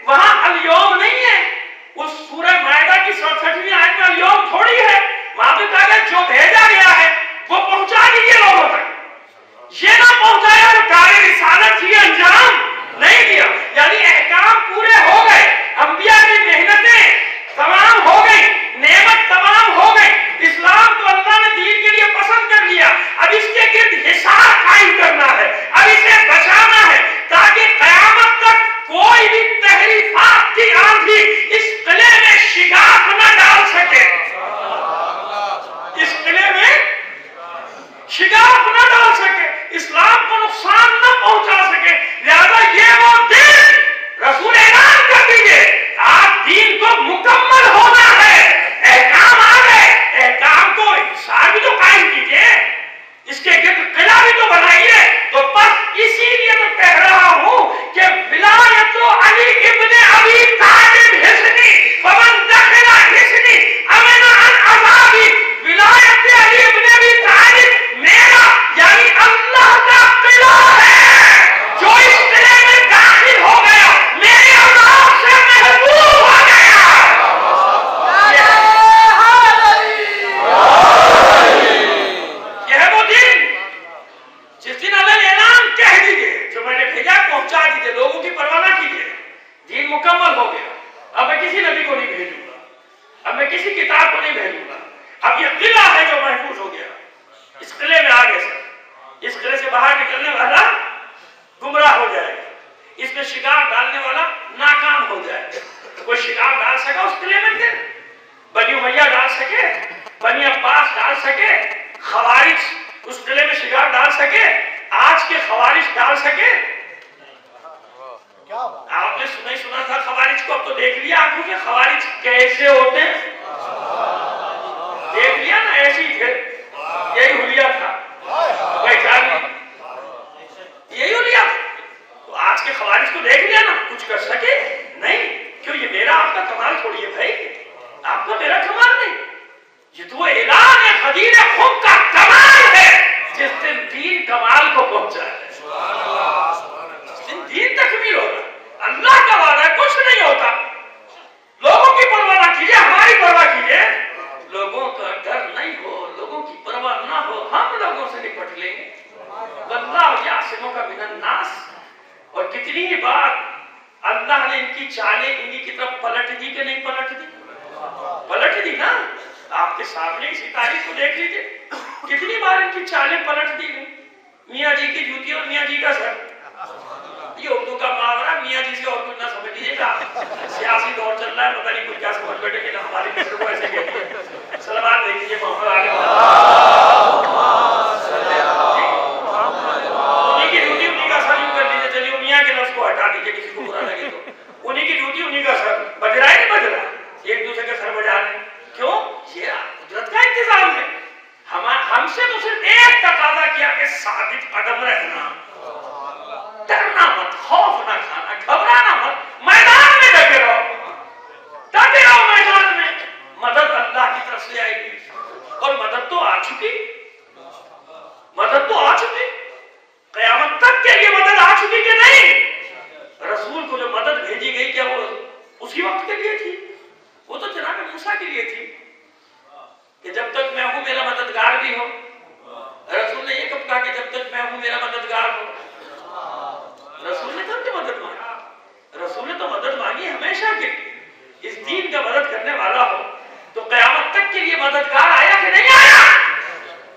وہاں الیوم نہیں ہے, اس سورہ مائدہ کی 67ویں آیت میں الیوم تھوڑی ہے. وہاں پہ کہا گیا جو بھیجا گیا ہے وہ پہنچا دیجیے لوگوں تک. یہ نہ پہنچایا تو کار رسالت ہی انجام نہیں دیا. یعنی احکام پورے ہو گئے, انبیاء کی محنتیں تمام ہو گئی, نعمت تمام ہو گئی. اسلام کو اللہ نے دین کے لیے پسند کر لیا. اب اس کے گرد حصار قائم کرنا ہے, اب اسے بچانا ہے تاکہ قیامت تک کوئی بھی تحریفات کی آندھی اس قلعے میں شگاف نہ ڈال سکے. اس قلعے میں شگاف نہ ڈال سکے, اسلام کو نقصان نہ پہنچا سکے. لہذا یہ وہ دن رسول اعلان کر دیجئے آپ دین کو مکمل ہونا ہے. احکام آ گئے, احکام کو انحصار بھی تو قائم کیجئے, اس کے گرد قلعہ بھی تو بنائیے. تو بس اسی لیے میں کہہ رہا ہوں کہ ولایت علی ابن ابی طالب حصنی فمن دخل حصنی امن عن عذابی. ولایت علی ابن ابی طالب میرا یعنی اللہ کا قلعہ ہے. جو اس قلعے میں داخل ہو گیا میرے عذاب سے محفوظ ہو گیا. یہ ہے وہ دن جس دن اللہ نے اعلان کہہ دیجئے جو میں نے بھیجا پہنچا دیجئے, لوگوں کی پرواہ نہ کیجئے. دین مکمل ہو گیا. اب میں کسی نبی کو نہیں بھیجوں گا, اب میں کسی کتاب کو نہیں بھیجوں گا. اب یہ قلعہ ہے جو محفوظ ہو گیا. اس قلعے میں آ گئے سر, اس قلعے سے باہر نکلنے والا گمراہ ہو جائے گا, اس میں شگاف ڈالنے والا ناکام ہو جائے گا. کوئی شگاف ڈال سکا اس قلعے میں؟ پھر بنی امیہ ڈال سکے, بنی عباس ڈال سکے, خوارج اس قلعے میں شگاف ڈال سکے, آج کے خوارج ڈال سکے؟ آپ نے سنا تھا خوارج کو, اب تو دیکھ لیا آپ کہ خوارج کیسے ہوتے ہیں. دیکھ لیا نا, ایسے ہی تھے, یہی حلیہ تھا, یہی حلیہ تھا. تو آج کے خوارج کو دیکھ لیا نا, کچھ کر سکے نہیں. کیوں؟ یہ میرا آپ کا کمال تھوڑی ہے بھائی, آپ کا میرا کمال نہیں. یہ تو اعلان غدیر خم کا کمال ہے جس دن دین کمال کو پہنچا ہے. جس دن دین تکمیل ہو رہا. اللہ کا وعدہ ہے کچھ نہیں ہوتا. لوگوں کی پرواہ نہ کیجیے, ہماری پرواہ کیجیے. لوگوں کا ڈر نہیں ہو, لوگوں کی پرواہ نہ ہو, ہم لوگوں سے نپٹ لیں گے. واللہ یعصمک من الناس. اور کتنی ہی بار اللہ نے ان کی چالیں انہی کی طرف پلٹ دی کہ نہیں پلٹ دی؟ پلٹ دی نا. آپ کے سامنے اسی تاریخ کو دیکھ لیجئے کتنی بار ان کی چالیں پلٹ دی گئی. میاں جی کی جوتی اور میاں جی کا سر. یہ اردو کا محاورہ میاں جی سے اور کچھ نہ سمجھ لیجیے گا. سیاسی دور چل رہا ہے, پتہ نہیں کچھ کیا سمجھ بیٹھے کہ ہماری مصر کو ایسے کہتی ہے. سلامات دے دیجیے محمد علیہ انہیں کی جوتی انہیں کا سر یوں کر لیجیے. چلیے میاں کے لفظ کو ہٹا دیجیے کسی کو برا لگے تو. انہیں کی جوتی انہیں کا سر. بج رہا ہے نہیں بج رہا؟ ایک دوسرے کا سر بجا رہے ہیں. کیوں؟ یہ قدرت کا انتظام ہے. ہم سے تو صرف ایک تقاضا کیا کہ ثابت قدم رہنا, ڈرنا مت, خوف نہ کھانا, گھبرانا مت, میدان میں ڈٹے رہو, ڈٹے رہو میدان میں. مدد اللہ کی طرف سے آئے گی. اور مدد تو آ چکی, مدد تو آ چکی. قیامت تک کے لیے مدد آ چکی کہ نہیں؟ رسول کو جو مدد بھیجی گئی کیا وہ اسی وقت کے لیے تھی؟ وہ تو جناب موسیٰ کے لیے تھی کہ جب تک میں ہوں میرا مددگار بھی ہو. رسول نے یہ کب کہا کہ جب تک میں ہوں میرا مددگار ہو؟ رسول نے کب کی مدد مانگی؟ رسول نے تو مدد مانگی ہمیشہ کے لیے. اس دین کا مدد کرنے والا ہو تو قیامت تک کے لیے مددگار آیا کہ نہیں آیا؟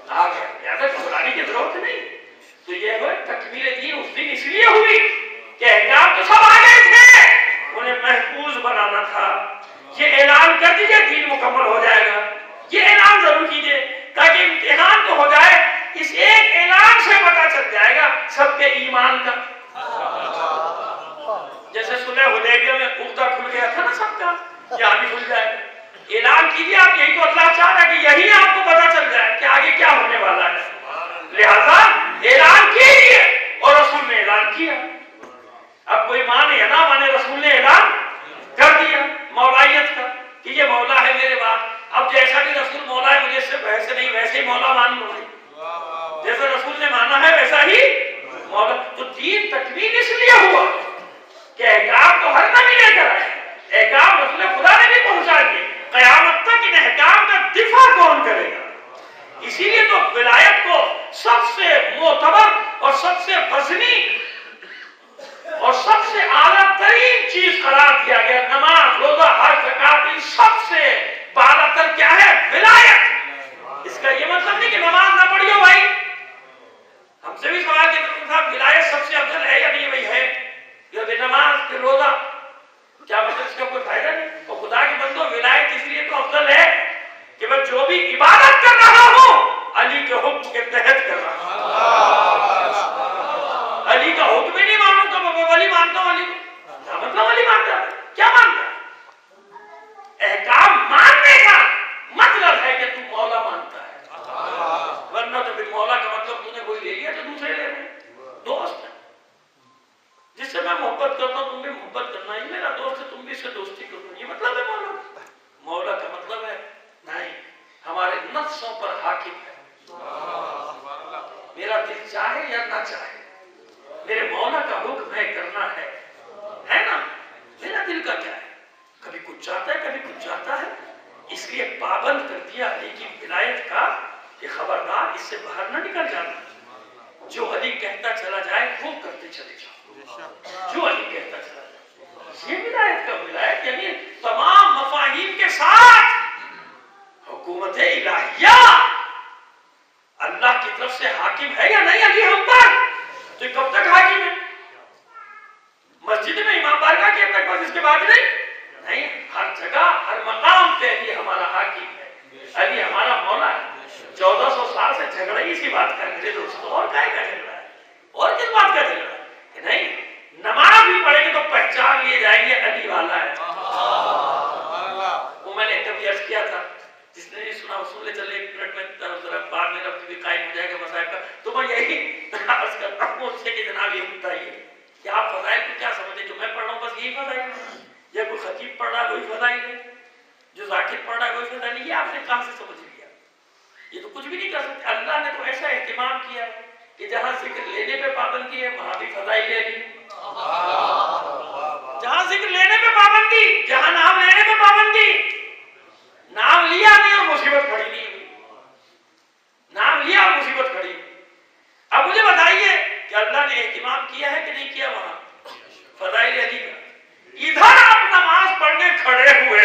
آ گیا. زیادہ گھبرانے کی ضرورت نہیں. تو یہ ہے تکمیل دین اس دن اس لیے ہوئی کہ احکام تو سب آگے تھے, انہیں محفوظ بنانا تھا. یہ اعلان کر دیجئے دین مکمل ہو جائے گا. یہ اعلان ضرور کیجئے تاکہ امتحان تو ہو جائے. اس ایک اعلان سے پتہ چل جائے گا سب کے ایمان کا. جیسے صلح حدیبیہ میں عقدہ کھل گیا تھا نا سب کا, یہاں بھی کھل جائے. اعلان کیجئے آپ, یہی تو اللہ چاہ رہا ہے کہ یہی آپ کو پتہ چل جائے کہ آگے کیا ہونے والا ہے. لہذا اعلان کیجئے, اور رسول نے اعلان کیا. اب کوئی مانے یا نہ مانے, رسول نے اعلان کر دیا مولائیت کا کہ یہ مولا ہے میرے بعد. اب جیسا بھی رسول مولا ہے مجھے صرف ایسے نہیں ویسے ہی مولا مان لو. جیسا رسول نے مانا ہے ویسا ہی مولا. تو دین تکمیل اس لیے ہوا کہ احکام تو ہر نبی لے کر آئے, احکام رسول خدا نے بھی پہنچا دیے. قیامت تک ان احکام کا دفاع کون کرے گا؟ اسی لیے تو ولایت کو سب سے معتبر اور سب سے وزنی اور سب سے اعلیٰ ترین چیز قرار دیا گیا. نماز, روزہ, حج, زکات, ان سب سے بالا تر کیا ہے؟ ولایت. اس کا یہ مطلب نہیں کہ نماز نہ پڑھیو بھائی. ہم سے بھی سوال کیا صاحب ولایت سب سے افضل ہے یا نہیں؟ وہی ہے کہ بے نماز کے روزہ, کیا مطلب اس کا کوئی فائدہ نہیں؟ تو خدا کے بندو ولایت اس لیے تو افضل ہے کہ میں جو بھی عبادت کر رہا ہوں علی کے حکم کے تحت کر رہا ہوں. علی کا حکم ہی نہیں مانوں تو میں ولی مانتا ہوں. علی کیا مطلب ولی مانتا ہے؟ کیا مانتا ہے؟ احکام ماننے کا مطلب ہے کہ تو مولا مانتا ہے, ورنہ تو پھر مولا کا مطلب تو نے کوئی لے لیا تو دوسرے لے رہے. دوست ہے جس سے میں محبت کرتا ہوں تم بھی محبت کرنا, ہی میرا دوست ہے تم بھی اس سے دوستی کرنا, یہ مطلب ہے مولا. مولا کا مطلب ہے نہیں ہمارے نفسوں پر حاکم ہے. میرا دل چاہے یا نہ چاہے میرے مولا کا حکم ہے کرنا ہے نا. میرا دل کا کیا ہے, کبھی کچھ چاہتا ہے کبھی کچھ چاہتا ہے. اس لیے پابند کر دیا علی کی ولایت کا کہ خبردار اس سے باہر نہ نکل جانا. جو علی کہتا چلا جائے وہ کرتے چلے جاؤ, جو علی کہتا چلا جائے. یہ ولایت کا ولایت یعنی تمام مفاہیم کے ساتھ حکومت الہیہ اللہ کی طرف سے حاکم ہے یا نہیں علی ہم پر. تو کب تک حاکم ہے؟ مسجد میں امام بارگاہ کے تک بس, اس کے بعد نہیں. ہر جگہ ہر مقام پہ علی ہمارا حاکم ہے, علی ہمارا مولا ہے. 1400 سال سے جھگڑا ہی اسی بات کا میرے دوستوں, اور کیا جھگڑا ہے, اور کس بات کا جھگڑا ہے کہ نہیں نماز بھی پڑھیں گے تو پہچان لیے جائیں گے علی والا ہے. وہ میں نے کبھی عرض کیا تھا, جس نے نہیں سنا سن لے, چلے 1 منٹ میں ذرا بعد میں رب بھی قائم ہو جائے گا مذاہب کا. تو میں یہی عرض کرتا ہوں اس سے کہ جناب یہ بتائیے کہ آپ فضائل کو کیا سمجھتے؟ جو میں پڑھ رہا ہوں بس یہی فضائل ہے, یا کوئی خطیب پڑھ رہا ہے وہی فضائل ہے, جو ذاکر پڑھ رہا ہے وہی فضائل ہے؟ یہ آپ نے کہاں سے سمجھ لیا؟ یہ تو کچھ بھی نہیں کر سکتے. اللہ نے تو ایسا اہتمام کیا کہ جہاں ذکر لینے پہ پابندی ہے وہاں بھی فضائل لے لی. جہاں ذکر لینے پہ پابندی, جہاں نام لینے پہ پابندی, نام لیا نہیں اور مصیبت کھڑی نہیں ہوئی, نام لیا اور مصیبت کھڑی. اب مجھے بتائیے اللہ نے اہتمام کیا ہے کہ نہیں کیا وہاں فضائل علی کا؟ ادھر آپ نماز پڑھنے کھڑے ہوئے،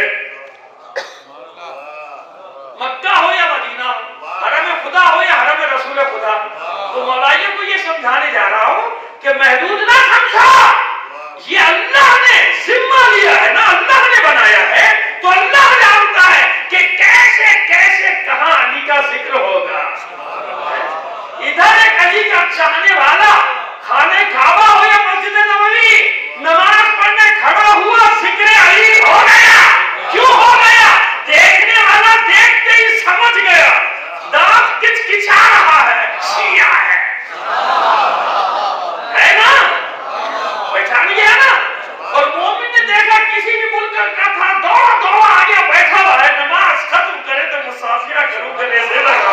مکہ ہو یا مدینہ ہو، حرم خدا ہو یا حرم رسول خدا، تو مولائیوں کو یہ سمجھانے جا رہا ہوں کہ محدود نہ سمجھا، یہ اللہ نے ذمہ لیا ہے نا، اللہ نے بنایا ہے، تو اللہ جانتا ہے کہ کیسے کیسے کہاں علی کا ذکر ہوگا۔ ادھر ایک علی کا چاہنے والا خانہ کعبہ ہو یا مسجد نبوی، نماز پڑھنے کھڑا ہوا، ذکر علی ہو گیا۔ کیوں ہو گیا؟ دیکھنے والا دیکھتے ہی سمجھ گیا دانت کچکچا رہا ہے، شیعہ ہے نا، پہچان گیا نا۔ اور مومن نے دیکھا کسی بھی ملک کا تھا، دوڑا دوڑا آگے بیٹھا ہوا ہے، نماز ختم کرے تو مسافرہ کروں گلے سے لگا،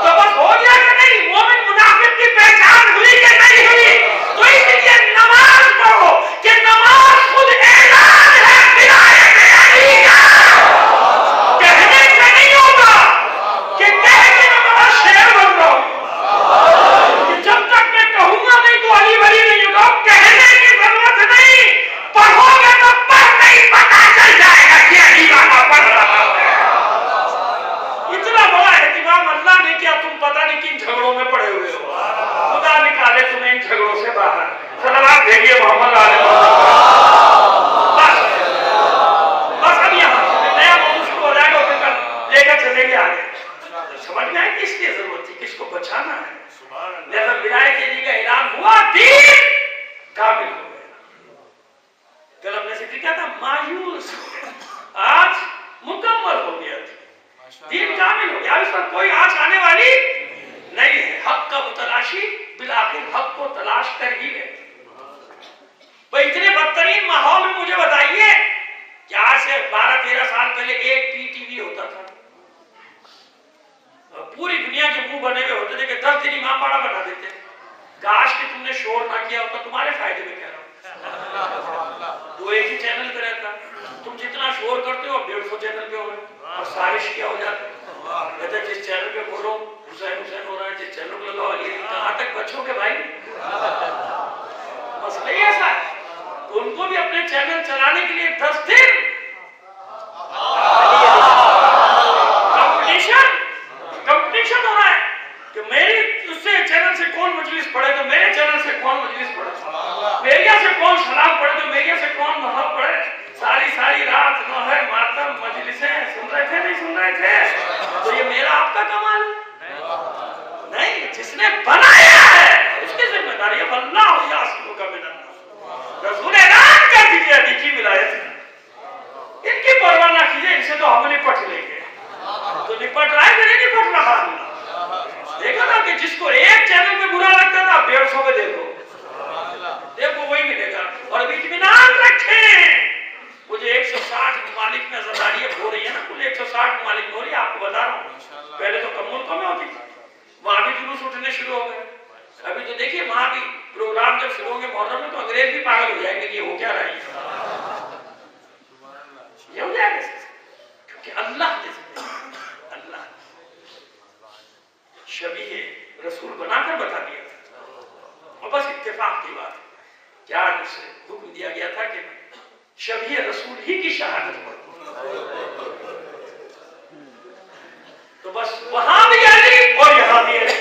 تو بس ہو گیا کہ نہیں؟ مومن منافق کی پہچان ہوئی کہ نہیں ہوئی؟ تو اس لیے نماز پڑھو کہ نماز خود اعلان ہے ولایت علی کا۔ کہنے سے نہیں ہوگا کہ کہہ کے میں بڑا شیر بن رہا ہوں، کہ جب تک میں کہوں گا نہیں تو علی ولی نہیں ہوگا، کہنے کی ضرورت نہیں، پڑھو گے تو پڑھتے ہی پتہ چل جائے گا کہ علی والا پڑھ رہا ہے۔ اتنا بڑا اہتمام اللہ نے کیا، تم پتہ نہیں کن جھگڑوں میں پڑے ہوئے ہو، خدا نکالے تمہیں ان جھگڑوں سے باہر۔ صلوات بھیجیے محمد علیہ وسلم۔ بس اب یہاں نیا موضوع شروع ہو جائے گا، پھر لے کر چلیں گے آگے۔ سمجھ میں آئے کس کی ضرورت تھی، کس کو بچانا ہے؟ جب ولایت علی کا اعلان ہوا، دین کامل ہو گیا۔ کل ہم نے ذکر کیا تھا، مایوس ہو گیا، آج مکمل ہو گیا، دین کامل ہو گیا، اس پر کوئی آج آنے والی نہیں ہے۔ حق کا متلاشی بالآخر حق کو تلاش کر ہی گئے۔ بھئی اتنے بدترین ماحول میں مجھے بتائیے کہ آج سے 12-13 سال پہلے ایک پی ٹی وی ہوتا تھا، پوری دنیا کے منہ بنے ہوئے ہوتے تھے کہ 10 دن امام باڑہ بنا دیتے۔ کاش کہ تم نے شور نہ کیا ہوتا، تمہارے فائدے میں کہہ رہا ہوں، وہ ایک ہی چینل پہ رہتا، تم جتنا شور کرتے ہو 150 چینل پہ ہو رہے، اور سارے شیعہ ہو جاتے، کہتے جس چینل پہ بولو حسین حسین ہو رہا ہے، جس چینل پہ لگاؤ علی، کہاں تک بچوں کے بھائی؟ مسئلہ ہی ایسا ہے، ان کو بھی اپنے چینل چلانے کے لیے 10 دن کمپٹیشن ہو رہا ہے کہ میری اس سے چینل سے کون مجلس پڑھے تو میرے چینل سے کون مجلس پڑھے، میریا سے کون سلام پڑھے تو میریا سے کون محب پڑھے۔ ساری رات نوحہ ماتم مجلسیں سن رہے تھے نہیں سن رہے تھے؟ تو یہ میرا آپ کا کمال نہیں، جس نے بنایا ہے اس کی ذمہ داری ہے۔ واللہ یعصمک من الناس، رسول اعلان کر دیجیے علی کی ولایت ہے، ان کی پرواہ نہ کیجیے، ان سے تو ہم نپٹ لیں گے۔ تو نپٹ رہا ہے کہ نہیں نپٹ رہا؟ دیکھا تھا کہ جس کو ایک چینل پہ برا لگتا تھا 150 پہ دیکھو وہی ملے گا۔ اور ابھی اطمینان رکھیں، مجھے 160 ممالک میں آزاداریاں ہو رہی ہے نا، کل 160 ممالک میں ہو رہی ہے، آپ کو بتا رہا ہوں۔ پہلے تو کم ملکوں میں ہوتی تھی، وہاں بھی جلوس اٹھنے شروع ہو گئے۔ ابھی تو دیکھیے وہاں بھی پروگرام جب شروع ہوں گے محرم میں تو انگریز بھی پاگل ہو جائیں گے کہ یہ ہو کیا رہا ہے، یہ ہو جائے گا کیونکہ اللہ نے شبیہ رسول بنا کر بتا دیا تھا۔ اور بس اتفاق کی بات ہے کہ آج اسے حکم دیا گیا تھا کہ شبیہ رسول ہی کی شہادت پڑھو، تو بس وہاں بھی علی اور یہاں بھی علی۔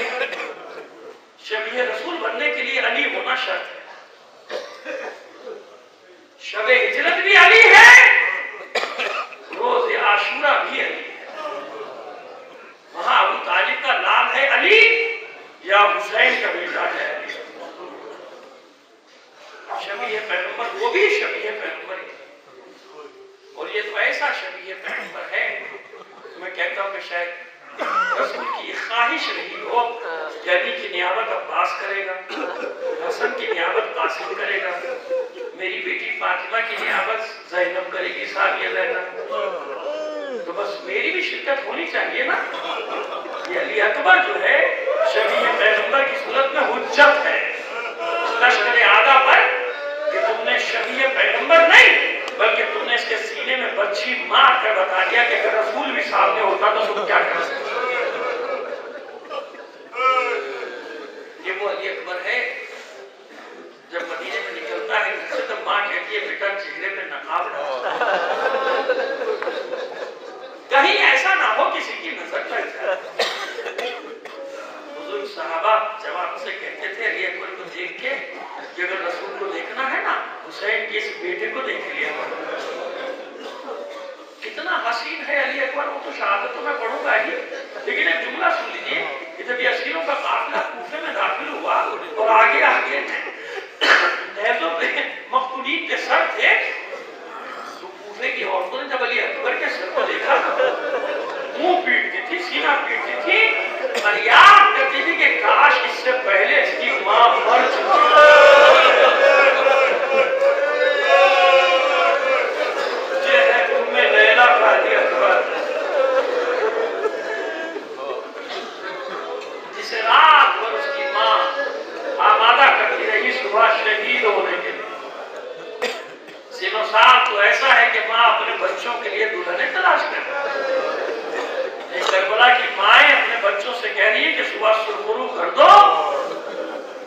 شبیہ رسول بننے کے لیے علی ہونا شرط ہے۔ شب ہجرت بھی علی ہے، روز عاشورہ بھی علی ہے، وہاں ابو طالب کا لال ہے علی یا حسین کا بیٹا ہے علی۔ شبیہ پیغمبر وہ بھی شبیہ پیغمبر ہے، اور یہ تو ایسا شبیہ پیغمبر ہے میں کہتا ہوں کہ شاید رسول کی خواہش رہی ہو کہ علی کی نیابت عباس کرے گا، حسن کی نیابت قاسم کرے گا، میری بیٹی فاطمہ کی نیابت زینب کرے گی، ثانیہ زینب، تو بس میری بھی شرکت ہونی چاہیے نا۔ یہ علی اکبر جو ہے شبیہ پیغمبر کی صورت میں حجت ہے لشکر اعداء پر کہ تم نے شبیہ پیغمبر نہیں بلکہ تم نے اس کے سینے میں بچی مار کر بتا دیا کہ اگر رسول بھی سامنے ہوتا تو تم کیا کر سکتے۔ یہ وہ علی اکبر ہے جب مدینے میں نکلتا ہے گھر سے تو ماں کہتی ہے بیٹا چہرے پہ نقاب ڈال، کہیں ایسا نہ ہو کسی کی نظر لگ جائے۔ بزرگ صحابہ جواب سے کہتے تھے علی اکبر کو دیکھ کے کہ اگر رسول کو دیکھنا ہے نا حسین کے اس بیٹے کو دیکھ لیا، کتنا حسین ہے علی اکبر، وہ تو شہادت تو میں پڑھوں گا ہی، لیکن ایک جملہ سن لیجیے کہ جب یہ اسیروں کا قافلہ کوفے میں داخل ہوا اور آگے آگے نیزوں پہ مقتولین کے سر تھے تو کوفے کی عورتوں نے جب علی اکبر کے سر کو دیکھا منہ پیٹتی تھی، سینہ پیٹتی تھی، فریاد کرتی تھی کہ کاش اس سے پہلے اس کی ماں مر چکی۔ یہ ہے ام لیلا کا علی اکبر، جسے رات بھر اس کی ماں آمادہ کرتی رہی صبح شہید ہونے کے لیے۔ سینو سال تو ایسا ہے کہ ماں اپنے بچوں کے لیے دلہنیں تلاش کرتی ہے۔ کربلا کی مائیں اپنے بچوں سے کہہ رہی ہے کہ صبح سرخرو کر دو،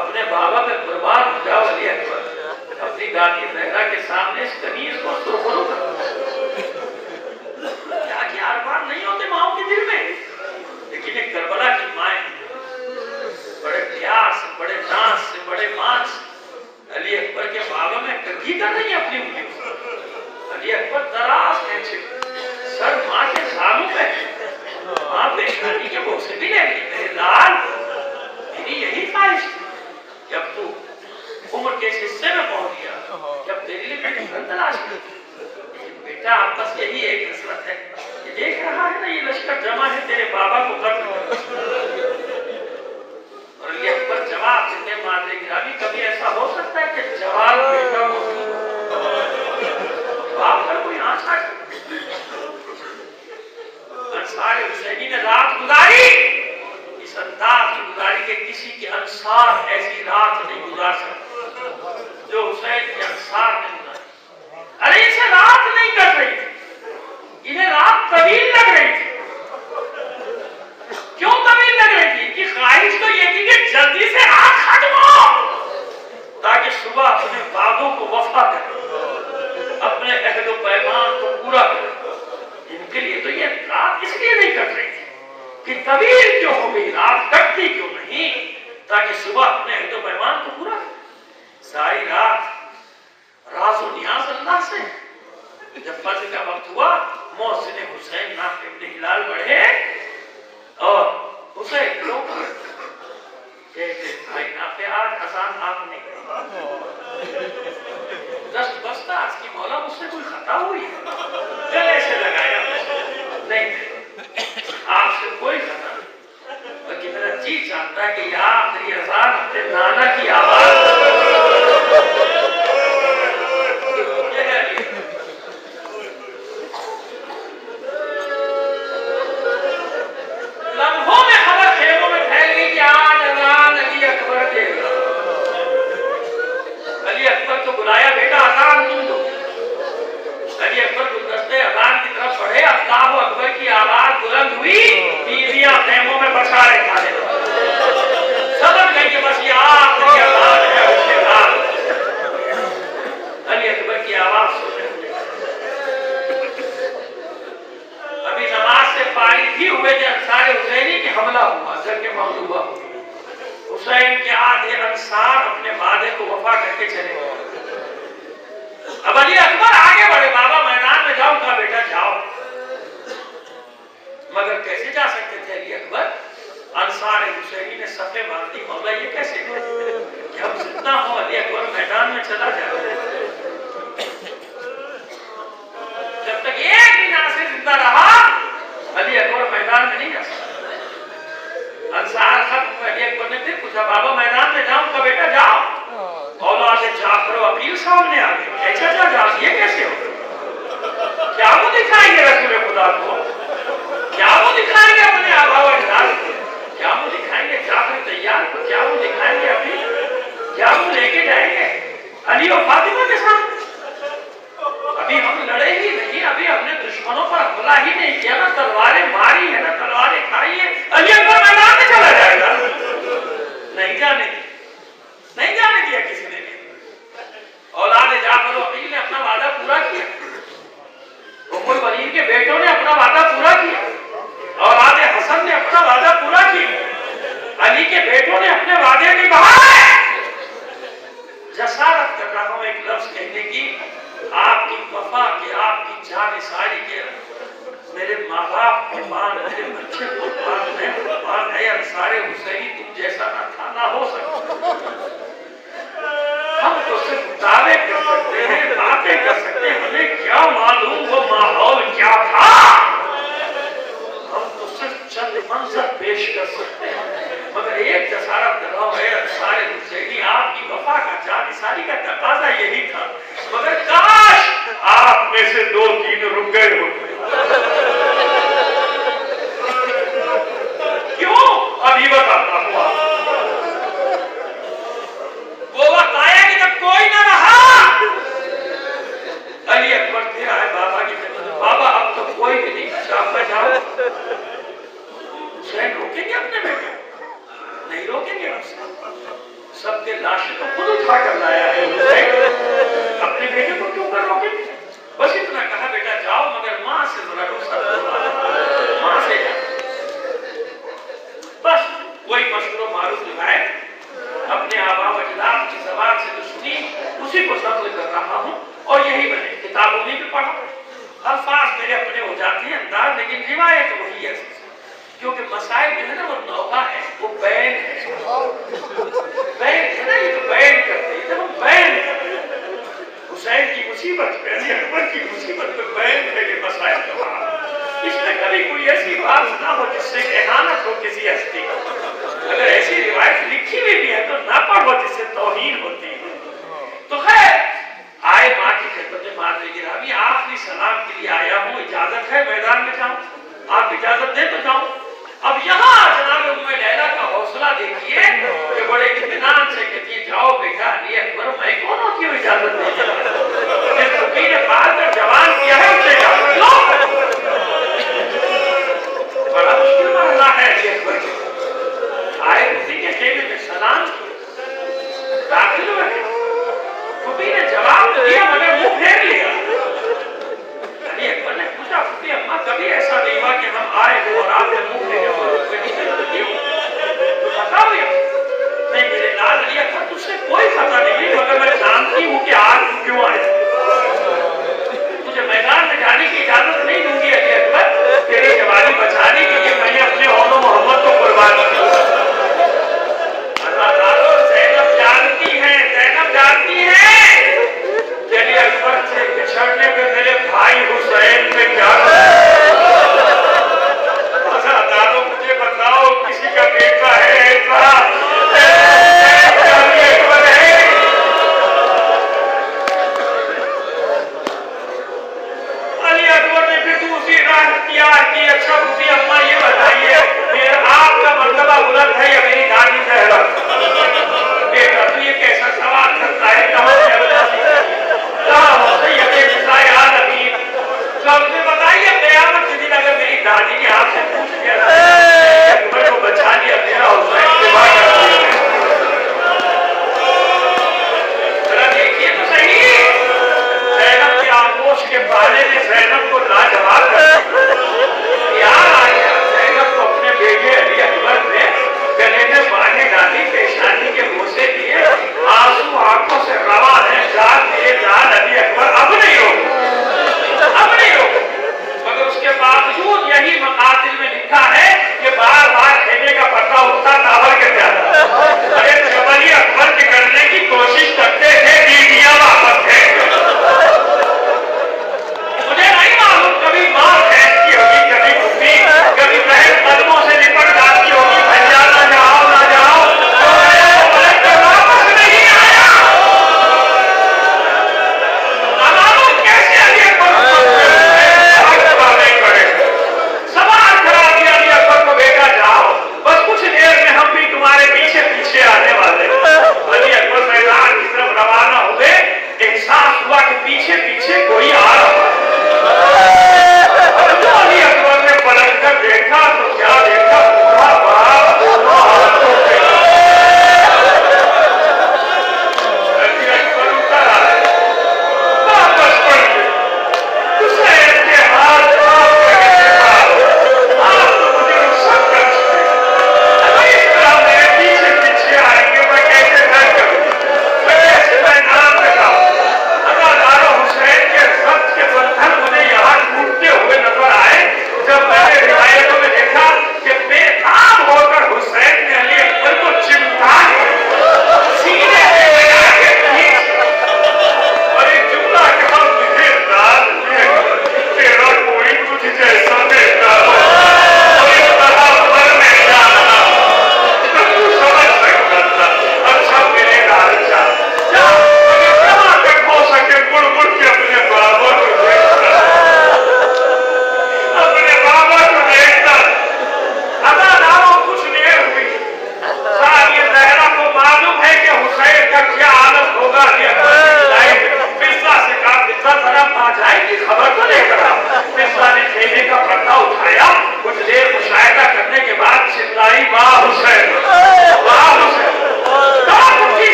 اپنے بابا پہ قربان ہو جاؤ علی اکبر، اپنی دادی زہرا کے سامنے اس کنیز کو سرخرو کر دو۔ کیا ارمان نہیں ہوتے ماؤں کے دل میں، لیکن ایک کربلا کی مائیں بڑے پیار سے، بڑے ناز سے، بڑے مان سے علی اکبر کے بابا میں کبھی کر رہی ہے اپنی انگلیوں۔ علی اکبر دراز کھینچے سر ماں کے ساموں پہ، ماں پیشانی کے بوسے بھی لے لی، میرے لال میری یہی خواہش تھی کہ اب تو عمر کے اس حصے میں پہنچ گیا کہ اب تیرے لیے میری گھر تلاش کر، لیکن بیٹا آپ بس یہی ایک نصرت ہے، یہ دیکھ رہا ہے نا یہ لشکر جمع ہے تیرے بابا کو قتل کرنے۔ اور علی اکبر جواب دیتے مادر گرامی کبھی ایسا ہو سکتا ہے کہ جواب بیٹا موجود باپ پر کوئی آنچ آ جائے۔ انصار حسینی نے رات گزاری اس انداز کی گزاری کہ کسی کے انصار ایسی رات نہیں گزار سکتا جو حسین کے انصار نے گزاری۔ ارے اسے رات نہیں کر رہی تھی، انہیں رات طویل لگ رہی تھی۔ کیوں طویل لگ رہی تھی؟ ان کی خواہش تو یہ تھی کہ جلدی سے رات ختم ہو تاکہ صبح اپنے وعدوں کو وفا کرے، اپنے عہد و پیمان کو پورا کرے۔ ان کے لیے تو یہ رات اس لیے نہیں کٹ رہی تھی کہ طویل کیوں ہو گئی، رات کٹتی کیوں نہیں تاکہ صبح اپنے عہد و پیمان کو پورا کرے۔ ساری رات راز و نیاز اللہ سے۔ جب فجر کا وقت ہوا محسن حسین ناقب ابن ہلال بڑھے اور اسے لوگ کہتے بھائی نافع آج اذان آپ نے دست بستہ آج کی مولا مجھ سے کوئی خطا ہوئی ہے، گلے سے لگایا نہیں، آپ سے کوئی خطا نہیں، بلکہ میرا جی چاہتا ہے کہ یا میری اذان اپنے نانا کی آواز یہ ہے علی۔ لمحوں میں خبر خیموں میں پھیل گئی کہ آج اذان علی اکبر دے گا۔ علی اکبر کو بلایا بیٹا اذان تم دو۔ علی اکبر گلدستے اذان کی طرف بڑھے، اللہ اکبر کی آواز بلند ہوئی، بیویاں خیموں میں بشارے کھانے لگی، سمجھ گئی کہ بس یہ آخری اذان ہے اس کے بعد علی اکبر کی آواز سننے لگے۔ ابھی نماز سے فارغ ہی ہوئے تھے، انصار حسینی کے حملہ ہوا، جنگ مغلوبہ ہوا۔ حسین کے آدھے انصار اپنے وعدے کو وفا کر کے چلے گئے۔ اب علی اکبر آگے بڑھے، بابا میدان میں جاؤ، کہا بیٹا جاؤ، مگر کیسے جا سکتے تھے علی اکبر؟ انصار حسینی نے صفیں باندھ دی، مولا یہ کیسے کہ ہم زندہ ہوں علی اکبر میدان میں چلا جائے، جب تک ایک بھی ناصر زندہ رہا علی اکبر میدان میں نہیں جا سکتا۔ انصار ختم ہوئے، علی اکبر نے پھر پوچھا بابا میدان میں جاؤں؟ کہا بیٹا جاؤ۔ اولاد جعفر و عقیل سامنے آ گئے، چچا جا یہ کیسے ہو؟ کیا وہ دکھائیں گے رسول خدا کو؟ کیا وہ دکھائیں گے اپنے آبا و اجداد کو؟ کیا وہ دکھائیں گے جعفر تیار کو؟ کیا وہ دکھائیں گے ابھی؟ کیا وہ لے کے جائیں گے علی و فاطمہ کے ساتھ؟ ابھی ہم لڑے ہی نہیں، ابھی ہم نے دشمنوں پر حملہ ہی نہیں کیا، نہ تلواریں ماری ہے نہ تلواریں کھائی ہے، علی اکبر میدان میں چلا جائے گا۔ نہیں جانے دیا کسی نے بھی۔ اولاد جعفر و عقیل نے اپنا وعدہ پورا کیا، ام الولید کے بیٹوں نے اپنا وعدہ پورا کیا، اولاد حسن نے اپنا وعدہ پورا کیا، علی کے بیٹوں نے اپنے وعدے نبھائے۔ جسارت کر رہا ہوں ایک لفظ کہنے کی، آپ کی وفا کے، آپ کی جانثاری کے، میرے ماں باپ قربان، میرے بچے قربان، میں قربان، اے انصار حسینی تم جیسا نہ تھا نہ ہو سکتا۔ ہم تو صرف دعوے کر سکتے ہیں، باتیں کر سکتے ہیں، ہمیں کیا معلوم وہ ماحول کیا تھا۔ ہم تو صرف چند منظر پیش کر سکتے ہیں، مگر ایک جسارت کر رہا ہوں اے انصار حسینی، آپ کی وفا کا، جانثاری کا تقاضا یہی تھا، مگر کاش آپ میں سے 2-3 رک گئے ہوتے۔ کیوں؟ ابھی بتاتا ہوں آپ۔ وہ وقت آیا کہ جب کوئی نہ رہا، علی اکبر تیرا ہے بابا کی خدمت میں، بابا اب تو کوئی بھی نہیں، شاہ میں جاؤ۔ حسین روکیں گے اپنے بیٹے؟ نہیں روکیں گے حسین، سب کے لاشیں تو خود اٹھا کر لایا ہے حسین، اپنے بیٹے کو کیوں کر روکیں گے؟ بس اتنا کہا بیٹا جاؤ، مگر ماں سے ذرا رخصت ماں سے جاؤ۔ بس وہی مشہور و معروف روایت اپنے آبا و اجداد کی زبان سے جو سنی اسی کو نقل کر رہا ہوں، اور یہی میں نے کتابوں میں بھی پڑھا۔ الفاظ میرے اپنے ہو جاتے ہیں انداز، لیکن روایت وہی ہے، کیونکہ مسائل جو ہے نا وہ نوحہ ہے، وہ بین ہے، بین ہے نا، یہ تو بین کرتے ہیں، جب ہم بین کرتے ہیں حسین کی مصیبت پہ، علی اکبر کی مصیبت پہ بین ہے یہ مسائل کا بات۔ اس میں کبھی کوئی ایسی بات نہ ہو جس سے اہانت ہو کسی ہستی کو، اگر ایسی روایت لکھی ہوئی بھی ہے تو نہ پڑھو جس سے توہین ہوتی ہے۔ تو خیر آئے ماں کی خدمت میں، ماں گرامی آخری سلام کے لیے آیا ہوں، اجازت ہے میدان میں جاؤں؟ آپ اجازت دیں تو جاؤں۔ اب یہاں جناب ام لیلہ کا حوصلہ دیکھیے کہ بڑے اطمینان سے کہتی ہے جاؤ بیٹا،